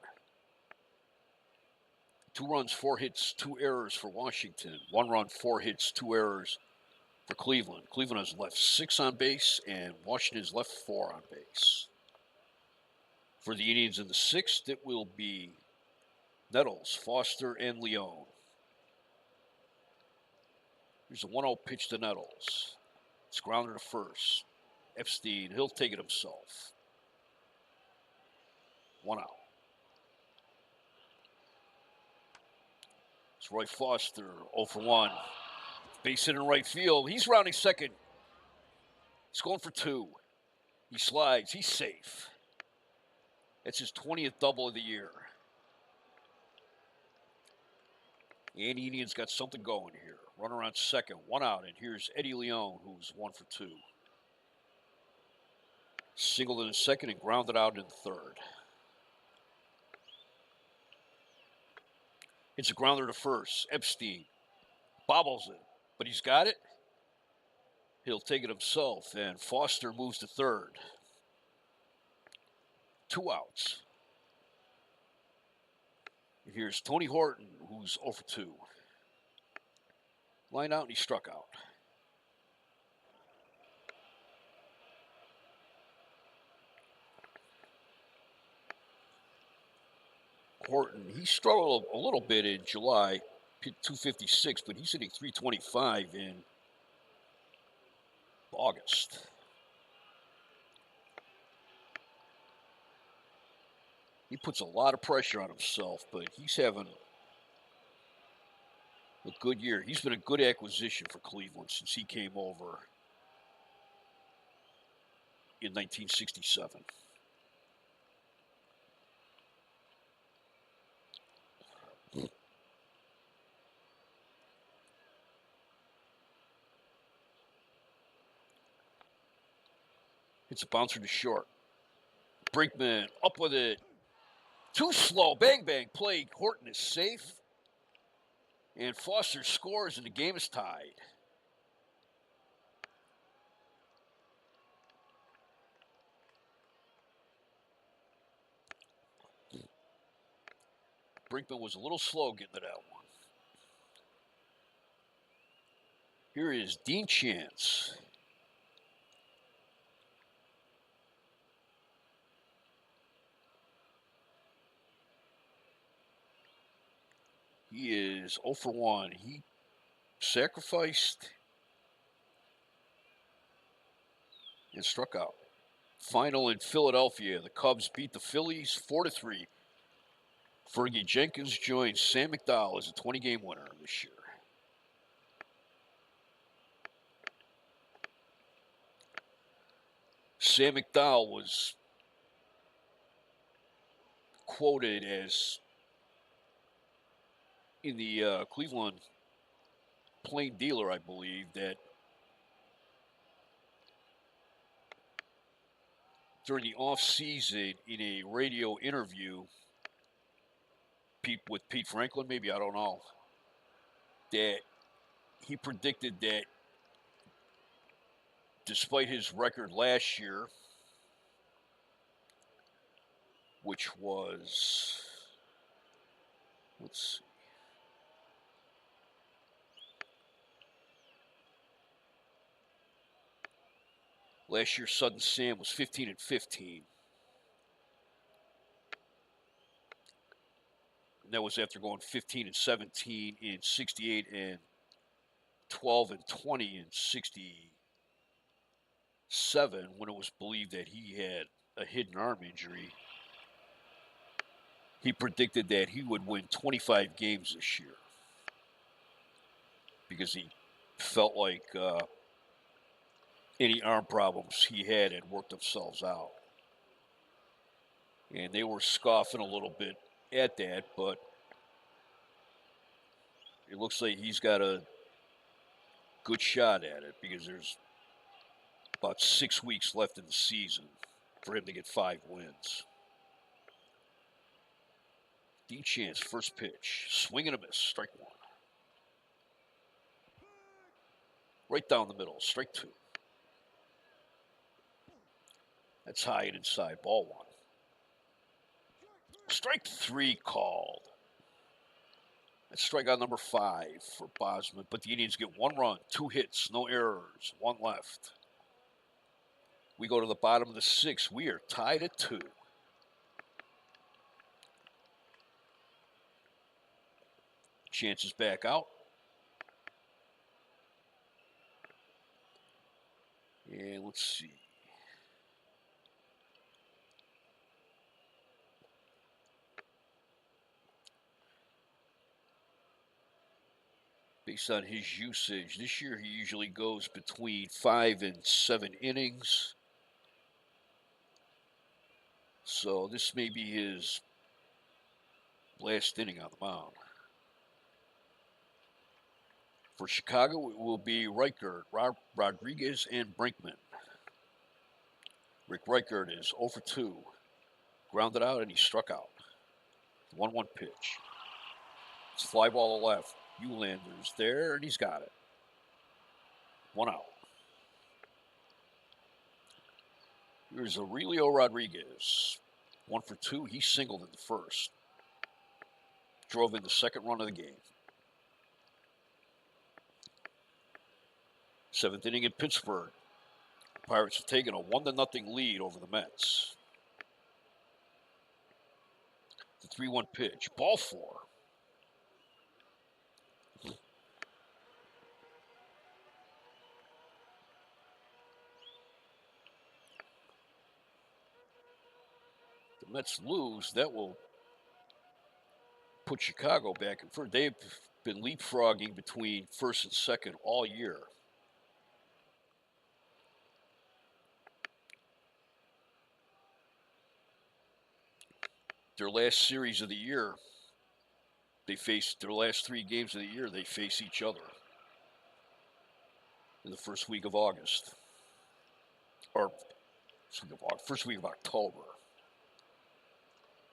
2 runs, 4 hits, 2 errors for Washington. 1 run, 4 hits, 2 errors for Cleveland. Cleveland has left 6 on base, and Washington has left 4 on base. For the Indians in the 6th, it will be Nettles, Foster, and Leone. Here's a 1-0 pitch to Nettles. It's grounded to first. Epstein, he'll take it himself. 1 out. It's Roy Foster, 0 for 1. Base hit in right field. He's rounding second. He's going for 2. He slides. He's safe. That's his 20th double of the year. And the Indians got something going here. Runner on second, 1 out. And here's Eddie Leone, who's 1 for 2. Singled in the second and grounded out in the third. It's a grounder to first. Epstein bobbles it, but he's got it. He'll take it himself, and Foster moves to third. 2 outs. And here's Tony Horton, who's 0 for 2. Line out, and he struck out. Horton, he struggled a little bit in July, 256, but he's hitting 325 in August. He puts a lot of pressure on himself, but he's having a good year. He's been a good acquisition for Cleveland since he came over in 1967. It's a bouncer to short. Brinkman up with it. Too slow. Bang, bang play. Horton is safe. And Foster scores, and the game is tied. Brinkman was a little slow getting to that one. Here is Dean Chance. He is 0 for 1. He sacrificed and struck out. Final in Philadelphia. The Cubs beat the Phillies 4-3. Fergie Jenkins joins Sam McDowell as a 20-game winner this year. Sam McDowell was quoted as in the Cleveland Plain Dealer, I believe, that during the offseason in a radio interview with Pete Franklin, maybe, I don't know, that he predicted that despite his record last year, which was, let's see, last year Sudden Sam was 15-15. And that was after going 15-17 in 68 and 12-20 in 67, when it was believed that he had a hidden arm injury. He predicted that he would win 25 games this year because he felt like any arm problems he had worked themselves out. And they were scoffing a little bit at that, but it looks like he's got a good shot at it because there's about 6 weeks left in the season for him to get 5 wins. Dean Chance, first pitch. Swing and a miss. Strike 1. Right down the middle. Strike 2. That's high and inside. Ball 1. Strike 3 called. That's strikeout number 5 for Bosman. But the Indians get 1 run, 2 hits, no errors, 1 left. We go to the bottom of the 6th. We are tied at 2. Chance is back out. And let's see. Based on his usage, this year he usually goes between 5 and 7 innings. So this may be his last inning on the mound. For Chicago, it will be Reichert, Rodriguez, and Brinkman. Rick Reichert is 0 for 2. Grounded out, and he struck out. 1-1 pitch. It's fly ball to left. Eulander's there, and he's got it. 1 out. Here's Aurelio Rodriguez. 1 for 2. He singled in the first. Drove in the second run of the game. 7th inning in Pittsburgh. The Pirates have taken a 1-0 lead over the Mets. The 3-1 pitch. Ball 4. The Mets lose. That will put Chicago back in first. They've been leapfrogging between first and second all year. Their last series of the year, their last 3 games of the year, they face each other in the first week of August. Or first week of October.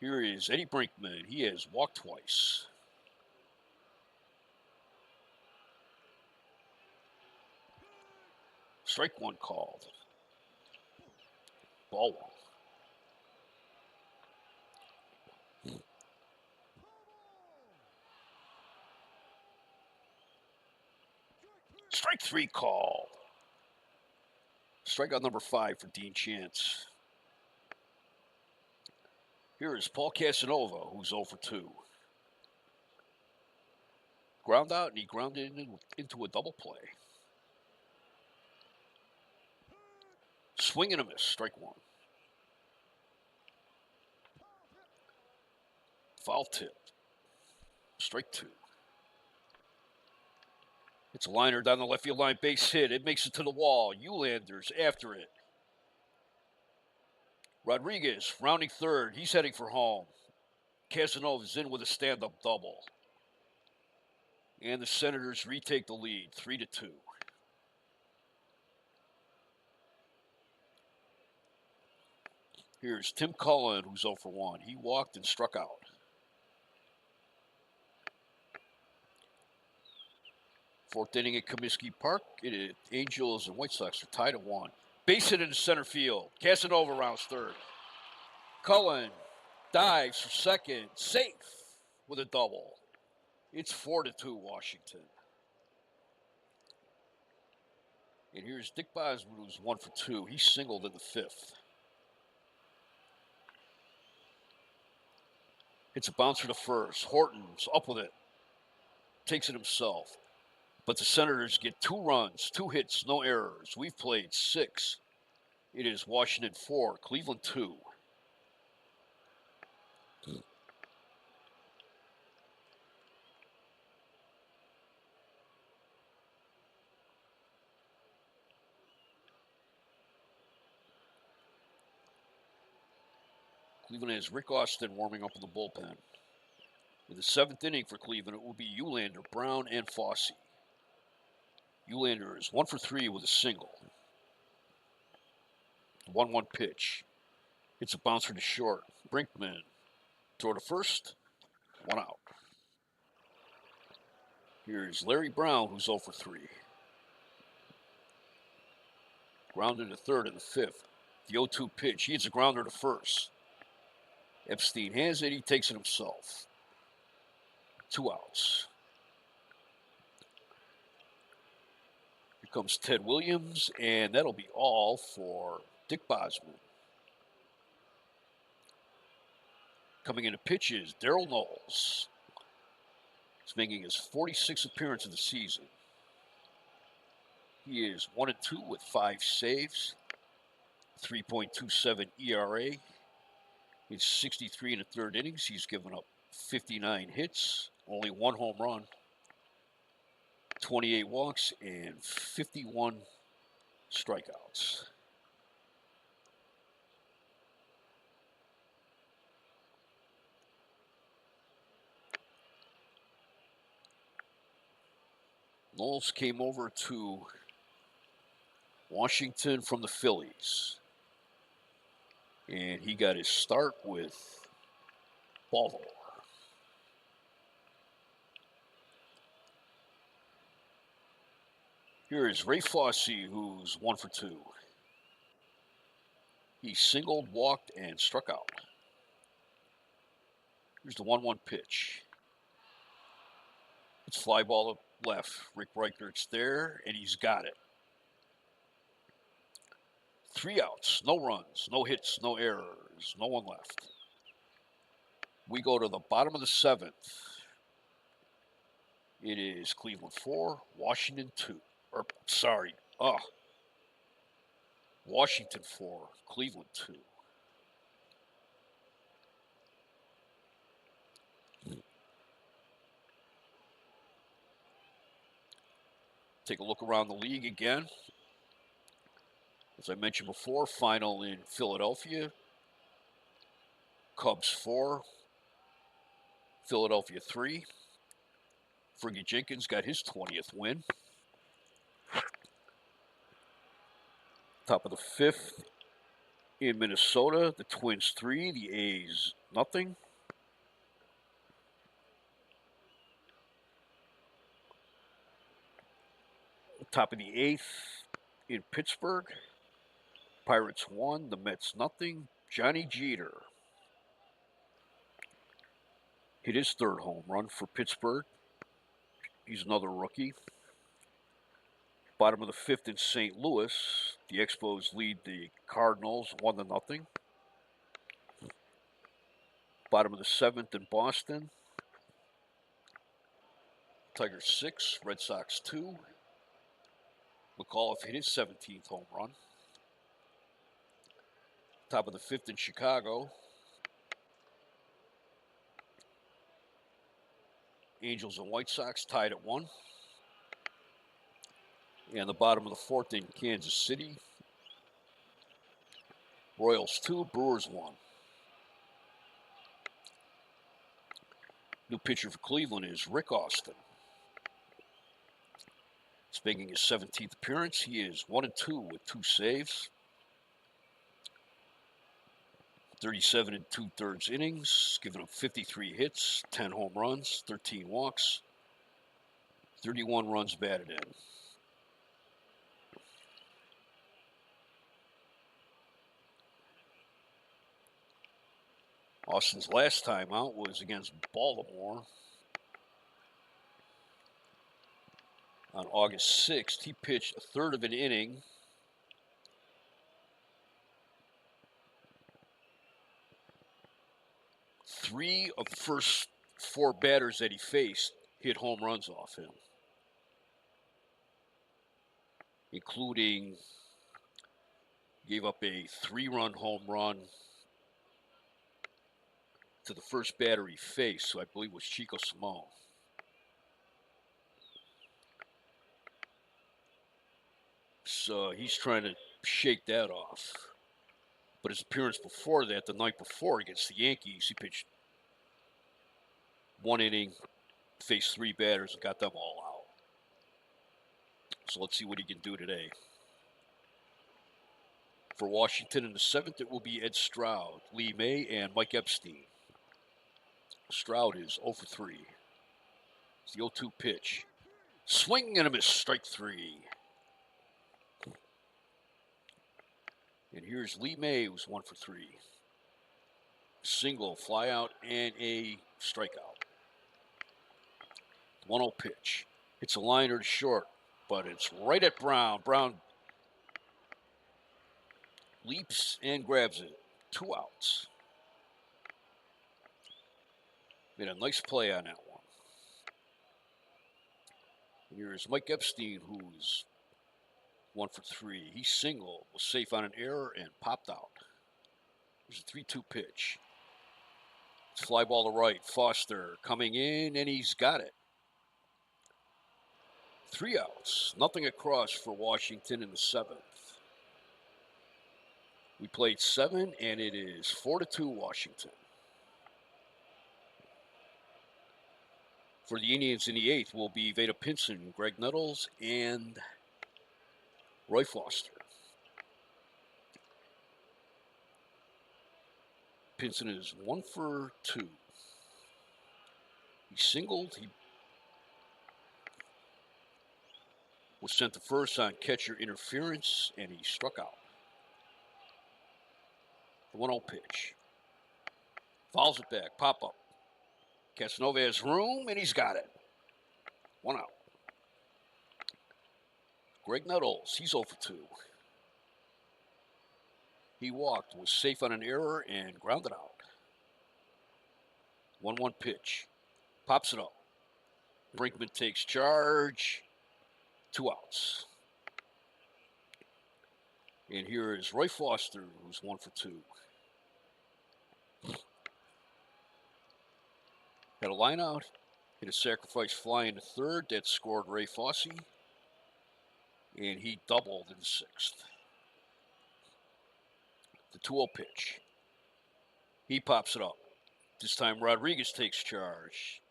Here is Eddie Brinkman. He has walked twice. Strike 1 called. Ball 1. Strike 3 called. Strikeout number 5 for Dean Chance. Here is Paul Casanova, who's 0 for 2. Ground out, and he grounded into a double play. Swing and a miss. Strike 1. Foul tip. Strike 2. It's a liner down the left field line, base hit. It makes it to the wall. Eulander's after it. Rodriguez rounding third. He's heading for home. Casanova's in with a stand-up double. And the Senators retake the lead, 3-2. Here's Tim Cullen, who's 0 for 1. He walked and struck out. Fourth inning at Comiskey Park. Angels and White Sox are tied at 1. Base hit in center field. Casanova rounds third. Cullen dives for second. Safe with a double. It's 4-2 Washington. And here's Dick Bosman, who's 1 for 2. He singled in the 5th. Hits a bouncer to first. Horton's up with it. Takes it himself. But the Senators get 2 runs, 2 hits, no errors. We've played 6. It is Washington 4, Cleveland 2. Cleveland has Rick Austin warming up in the bullpen. In the 7th inning for Cleveland, it will be Uhlaender, Brown, and Fosse. Uhlaender is 1 for 3 with a single. 1-1 pitch. It's a bouncer to short. Brinkman throw to first. 1 out. Here's Larry Brown, who's 0 for 3. Grounded to third in the 5th. The 0-2 pitch. He hits a grounder to first. Epstein has it. He takes it himself. 2 outs. Here comes Ted Williams, and that'll be all for Dick Bosman. Coming into pitches, Daryl Knowles. He's making his 46th appearance of the season. He is 1-2 with 5 saves, 3.27 ERA. In 63 and a third innings, he's given up 59 hits, only 1 home run, 28 walks, and 51 strikeouts. Knowles came over to Washington from the Phillies. And he got his start with Baltimore. Here is Ray Fosse, who's 1 for 2. He singled, walked, and struck out. Here's the 1-1 pitch. It's fly ball to left. Rick Reichert's there, and he's got it. 3 outs, no runs, no hits, no errors, no one left. We go to the bottom of the 7th. It is Cleveland 4, Washington 2. Washington 4, Cleveland 2. Take a look around the league again. As I mentioned before, final in Philadelphia. Cubs 4, Philadelphia 3. Fergie Jenkins got his 20th win. Top of the 5th in Minnesota, the Twins 3, the A's nothing. Top of the 8th in Pittsburgh, Pirates 1, the Mets nothing. Johnny Jeter hit his 3rd home run for Pittsburgh. He's another rookie. Bottom of the 5th in St. Louis, the Expos lead the Cardinals 1-0. Bottom of the 7th in Boston, Tigers 6, Red Sox 2. McAuliffe hit his 17th home run. Top of the 5th in Chicago, Angels and White Sox tied at 1. And the bottom of the 4th in Kansas City, Royals 2, Brewers 1. New pitcher for Cleveland is Rick Austin. He's making his 17th appearance. He is 1-2 with 2 saves. 37 and 2/3 innings, giving up 53 hits, 10 home runs, 13 walks, 31 runs batted in. Austin's last time out was against Baltimore on August 6th. He pitched a third of an inning. Three of the first four batters that he faced hit home runs off him, including gave up a 3-run home run to the first batter he faced, so I believe it was Chico Simone. So he's trying to shake that off. But his appearance before that, the night before against the Yankees, he pitched 1 inning, faced 3 batters, and got them all out. So let's see what he can do today. For Washington in the 7th, it will be Ed Stroud, Lee May, and Mike Epstein. Stroud is 0 for 3. It's the 0-2 pitch. Swing and a miss, strike 3. And here's Lee May, who's 1 for 3. Single, fly out, and a strikeout. 1-0 pitch. It's a liner to short, but it's right at Brown. Brown leaps and grabs it. 2 outs. Made a nice play on that one. Here's Mike Epstein, who's 1 for 3. He singled, was safe on an error, and popped out. There's a 3-2 pitch. It's fly ball to right. Foster coming in, and he's got it. 3 outs. Nothing across for Washington in the 7th. We played 7, and it is 4-2 Washington. For the Indians in the 8th will be Veda Pinson, Greg Nettles, and Roy Foster. Pinson is 1 for 2. He singled. He was sent to first on catcher interference, and he struck out. The 1-0 pitch. Fouls it back. Pop up. Casanova has room, and he's got it. 1 out. Greg Nettles, he's 0 for 2. He walked, was safe on an error, and grounded out. 1-1 pitch. Pops it up. Brinkman takes charge. 2 outs. And here is Roy Foster, who's 1 for 2. Had a line out, hit a sacrifice fly into third. That scored Ray Fosse. And he doubled in the 6th. The 2-0 pitch. He pops it up. This time Rodriguez takes charge.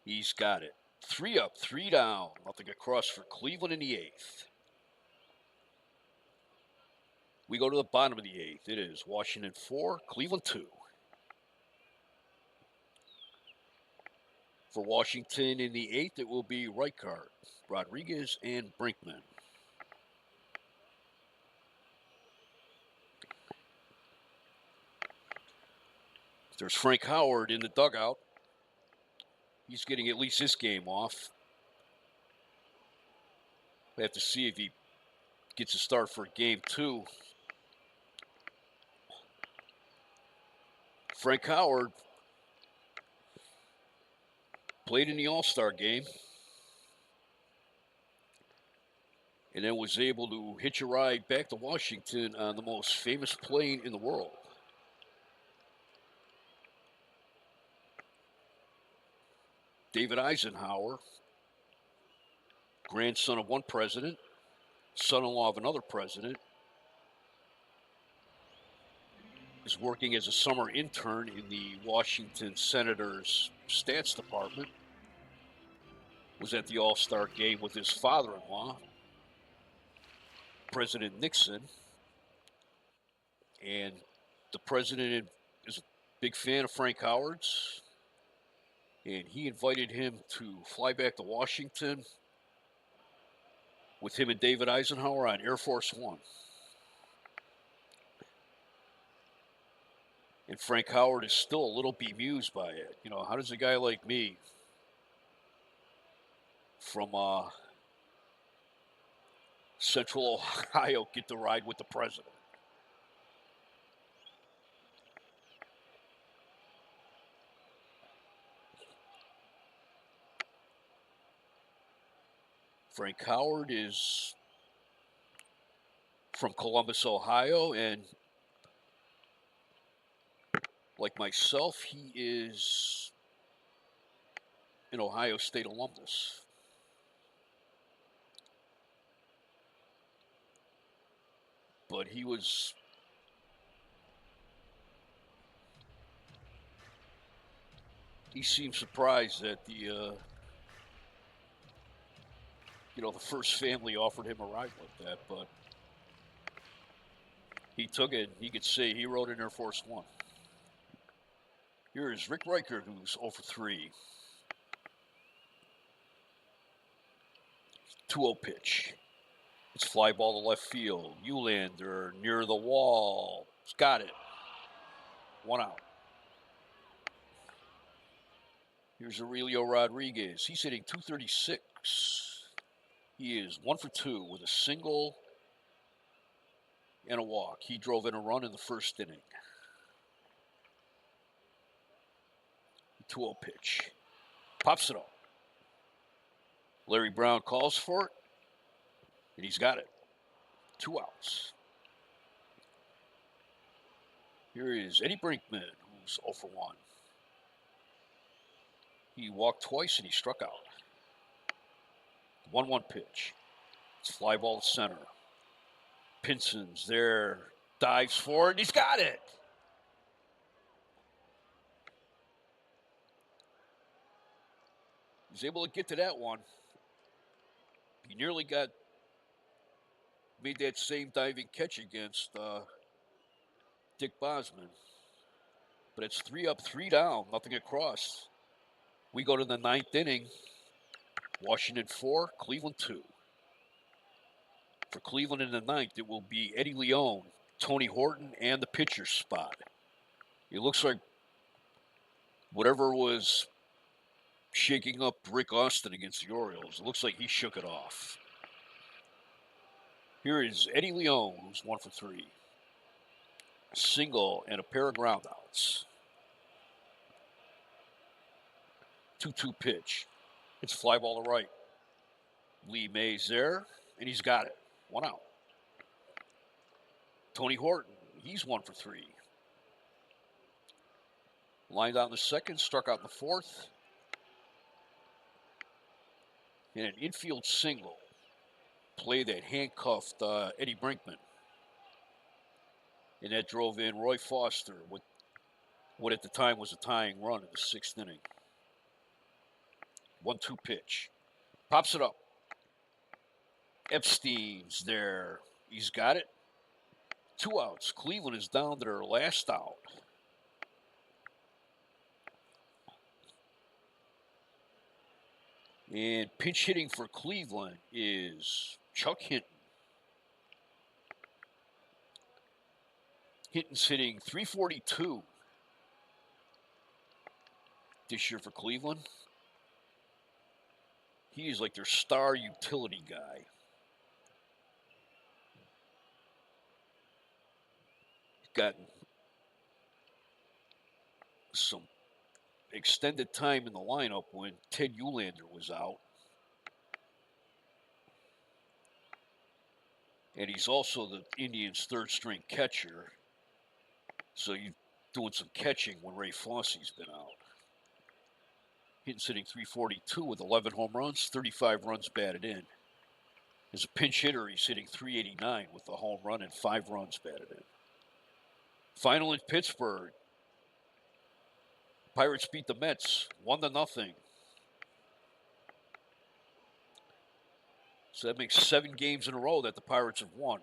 He's got it. 3 up, 3 down. Nothing across for Cleveland in the 8th. We go to the bottom of the 8th. It is Washington 4, Cleveland 2. For Washington in the 8th, it will be Reichart, Rodriguez, and Brinkman. There's Frank Howard in the dugout. He's getting at least this game off. We have to see if he gets a start for game 2. Frank Howard played in the All-Star game and then was able to hitch a ride back to Washington on the most famous plane in the world. David Eisenhower, grandson of one president, son-in-law of another president, is working as a summer intern in the Washington Senators stats department, was at the All-Star game with his father-in-law, President Nixon, and the president is a big fan of Frank Howard's. And he invited him to fly back to Washington with him and David Eisenhower on Air Force One. And Frank Howard is still a little bemused by it. You know, how does a guy like me from Central Ohio get to ride with the president? Frank Howard is from Columbus, Ohio, and like myself, he is an Ohio State alumnus. But he seemed surprised that the first family offered him a ride like that, but he took it. He could say he rode in Air Force One. Here is Rick Riker, who's 0 for 3. 2-0 pitch. It's fly ball to left field. Ulander near the wall. He's got it. 1 out. Here's Aurelio Rodriguez. He's hitting .236. He is 1 for 2 with a single and a walk. He drove in a run in the first inning. 2-0 pitch. Pops it up. Larry Brown calls for it, and he's got it. 2 outs. Here is Eddie Brinkman, who's 0 for 1. He walked twice, and he struck out. 1-1 pitch. It's fly ball to center. Pinson's there, dives for it, and he's got it. He's able to get to that one. He nearly made that same diving catch against Dick Bosman. But it's 3 up, 3 down, nothing across. We go to the 9th inning. Washington 4, Cleveland 2. For Cleveland in the 9th, it will be Eddie Leone, Tony Horton, and the pitcher's spot. It looks like whatever was shaking up Rick Austin against the Orioles, it looks like he shook it off. Here is Eddie Leone, who's 1 for 3. A single and a pair of groundouts. 2-2 pitch. It's fly ball to right. Lee Mays there, and he's got it. 1 out. Tony Horton, he's 1 for 3. Lined out in the second, struck out in the fourth. And an infield single. Play that handcuffed Eddie Brinkman. And that drove in Roy Foster with what at the time was a tying run in the 6th inning. 1-2 pitch. Pops it up. Epstein's there. He's got it. 2 outs. Cleveland is down to their last out. And pinch hitting for Cleveland is Chuck Hinton. Hinton's hitting .342 this year for Cleveland. He is like their star utility guy. He's gotten some extended time in the lineup when Ted Ulander was out. And he's also the Indians' third-string catcher. So you're doing some catching when Ray Fosse's been out. Hitting sitting .342 with 11 home runs, 35 runs batted in. As a pinch hitter, he's hitting .389 with a home run and 5 runs batted in. Final in Pittsburgh. Pirates beat the Mets 1-0. So that makes 7 games in a row that the Pirates have won.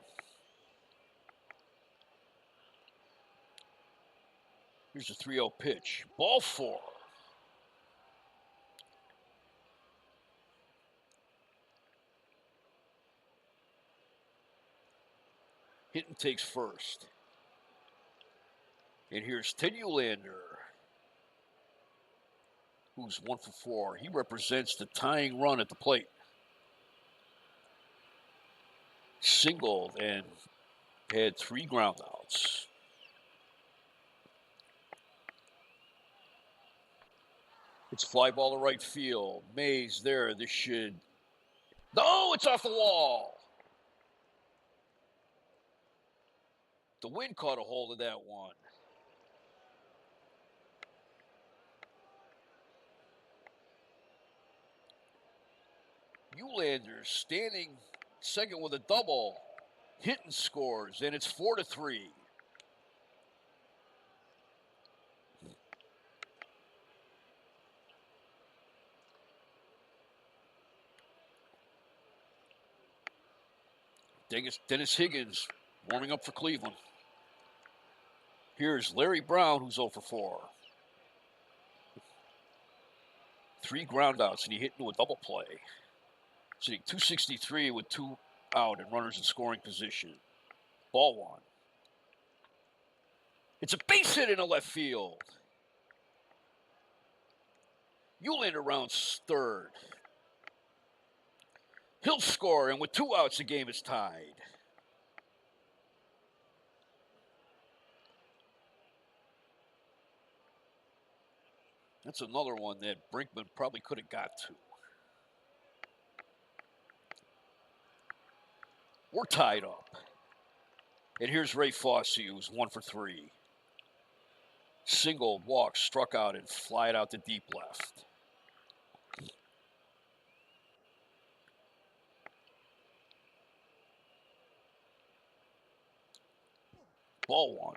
Here's a 3-0 pitch. Ball 4. Hinton takes first. And here's Ted Uhlaender, who's 1 for 4. He represents the tying run at the plate. Singled and had 3 ground outs. It's fly ball to right field. Mays there. This should... No, it's off the wall. The wind caught a hold of that one. Uhlaender standing second with a double. Hinton scores, and it's 4-3. Dennis Higgins warming up for Cleveland. Here's Larry Brown, who's 0 for 4. 3 groundouts, and he hit into a double play. Sitting 263 with 2 out and runners in scoring position. Ball 1. It's a base hit into left field. Uhlaender rounds third. He'll score, and with 2 outs, the game is tied. That's another one that Brinkman probably could have got to. We're tied up. And here's Ray Fosse, who's 1 for 3. Singled, walked, struck out, and fly it out to deep left. Ball 1.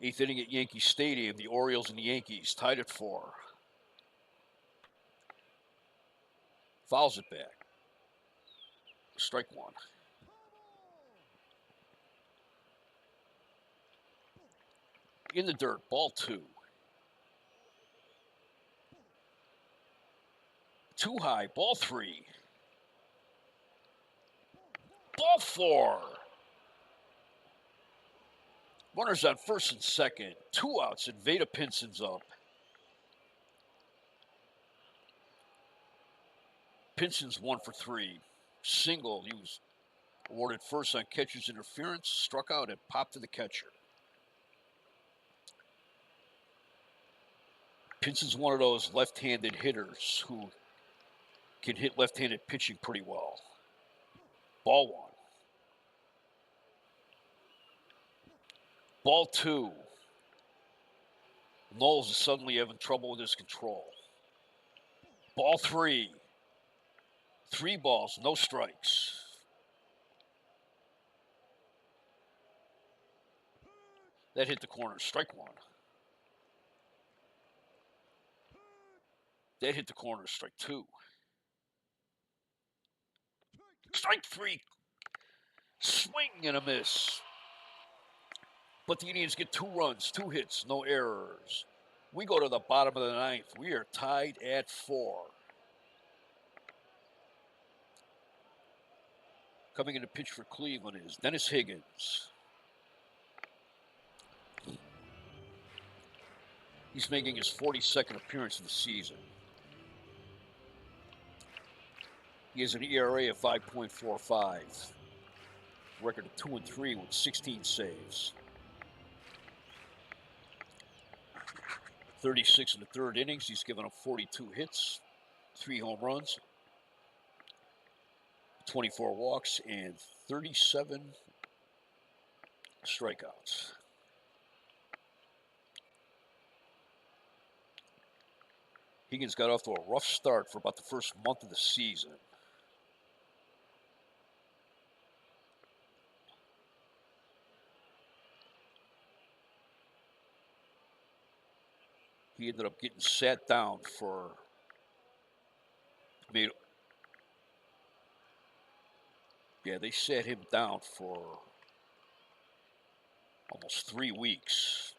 8th inning at Yankee Stadium. The Orioles and the Yankees tied at 4. Fouls it back. Strike 1. In the dirt, ball 2. Too high, ball 3. Ball 4. Runners on first and second. 2 outs, and Vada Pinson's up. Pinson's 1 for 3. Single. He was awarded first on catcher's interference, struck out, and popped to the catcher. Pinson's one of those left-handed hitters who can hit left-handed pitching pretty well. Ball 1. Ball 2. Knowles is suddenly having trouble with his control. Ball 3. 3 balls, no strikes. That hit the corner. Strike 1. That hit the corner. Strike 2. Strike 3. Swing and a miss. But the Indians get 2 runs, 2 hits, no errors. We go to the bottom of the 9th. We are tied at 4. Coming in to pitch for Cleveland is Dennis Higgins. He's making his 42nd appearance of the season. He has an ERA of 5.45. Record of 2-3 with 16 saves. 36 in the 3rd innings. He's given up 42 hits, 3 home runs, 24 walks, and 37 strikeouts. Higgins got off to a rough start for about the first month of the season. He ended up getting sat down for they sat him down for almost 3 weeks.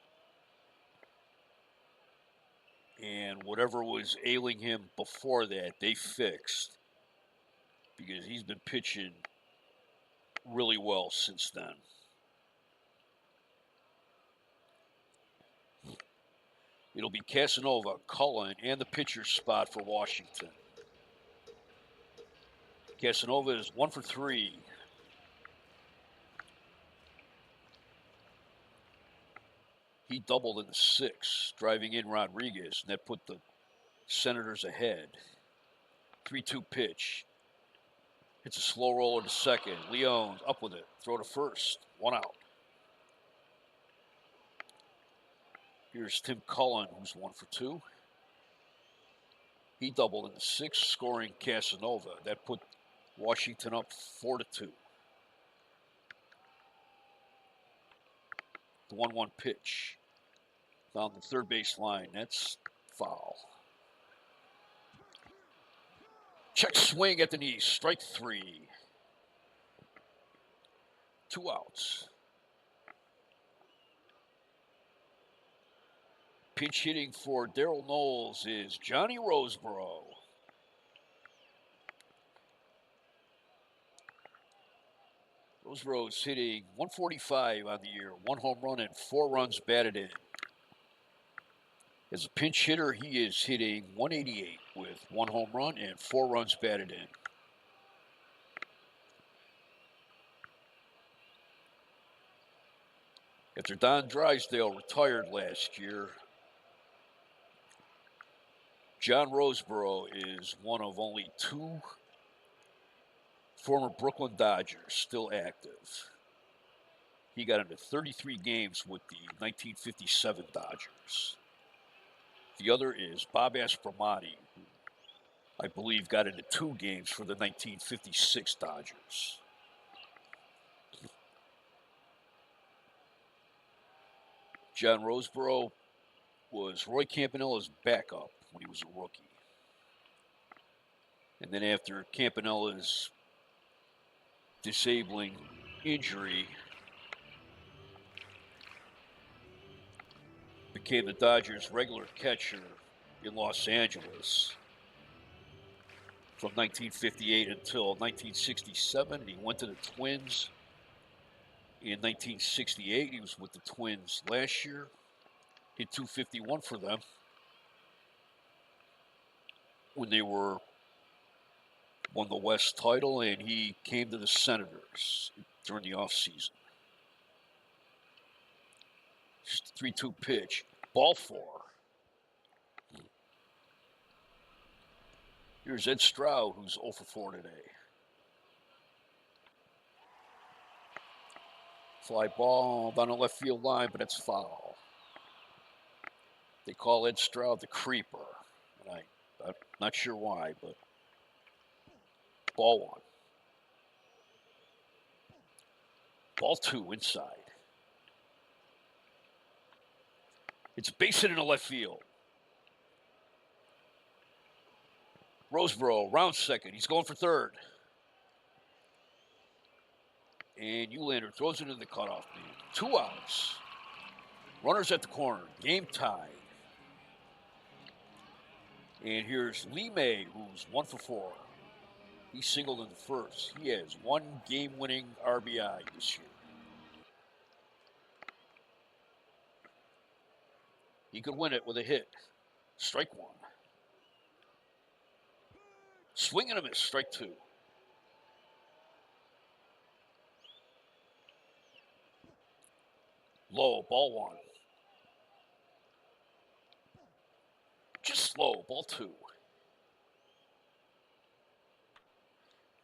And whatever was ailing him before that, they fixed. Because he's been pitching really well since then. It'll be Casanova, Cullen, and the pitcher's spot for Washington. Casanova is 1 for 3. He doubled in the 6th, driving in Rodriguez, and that put the Senators ahead. 3-2 pitch. It's a slow roller to second. Leone up with it. Throw to first. 1 out. Here's Tim Cullen, who's 1 for 2. He doubled in the 6th, scoring Casanova. That put Washington up 4-2. The 1-1 pitch. Down the third base line. That's foul. Check swing at the knee. Strike 3. 2 outs. Pinch hitting for Daryl Knowles is Johnny Roseboro. Roseboro's hitting .145 on the year, 1 home run and 4 runs batted in. As a pinch hitter, he is hitting .188 with 1 home run and 4 runs batted in. After Don Drysdale retired last year, John Roseboro is one of only 2 former Brooklyn Dodgers still active. He got into 33 games with the 1957 Dodgers. The other is Bob Aspromatti, who I believe got into 2 games for the 1956 Dodgers. John Roseboro was Roy Campanella's backup when he was a rookie. And then after Campanella's disabling injury, became the Dodgers' regular catcher in Los Angeles from 1958 until 1967. He went to the Twins in 1968. He was with the Twins last year. Hit .251 for them when they won the West title, and he came to the Senators during the offseason. Just a 3-2 pitch. Ball 4. Here's Ed Stroud, who's 0 for 4 today. Fly ball down the left field line, but it's foul. They call Ed Stroud the creeper. And I'm not sure why, but ball 1. Ball 2 inside. It's a base hit in the left field. Roseboro, round second. He's going for third. And Eulander throws it into the cutoff man. 2 outs. Runners at the corner. Game tied. And here's Lee May, who's 1 for 4. He singled in the first. He has 1 game-winning RBI this year. He could win it with a hit. Strike 1. Swing and a miss. Strike 2. Low. Ball 1. Just low. Ball 2.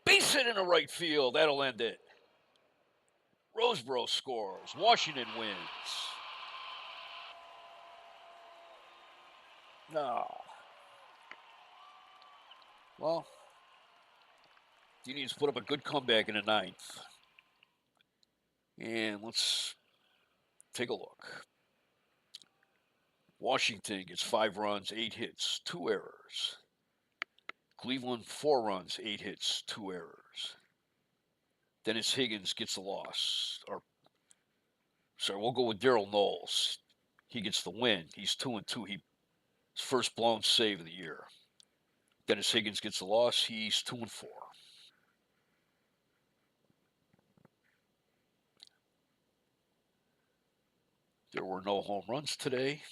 Base hit in the right field. That'll end it. Roseboro scores. Washington wins. No. Well, the Indians put up a good comeback in the 9th. And let's take a look. Washington gets 5 runs, 8 hits, 2 errors. Cleveland, 4 runs, 8 hits, 2 errors. Dennis Higgins gets the loss. We'll go with Daryl Knowles. He gets the win. He's 2-2. His first blown save of the year. Dennis Higgins gets the loss. He's 2-4. There were no home runs today.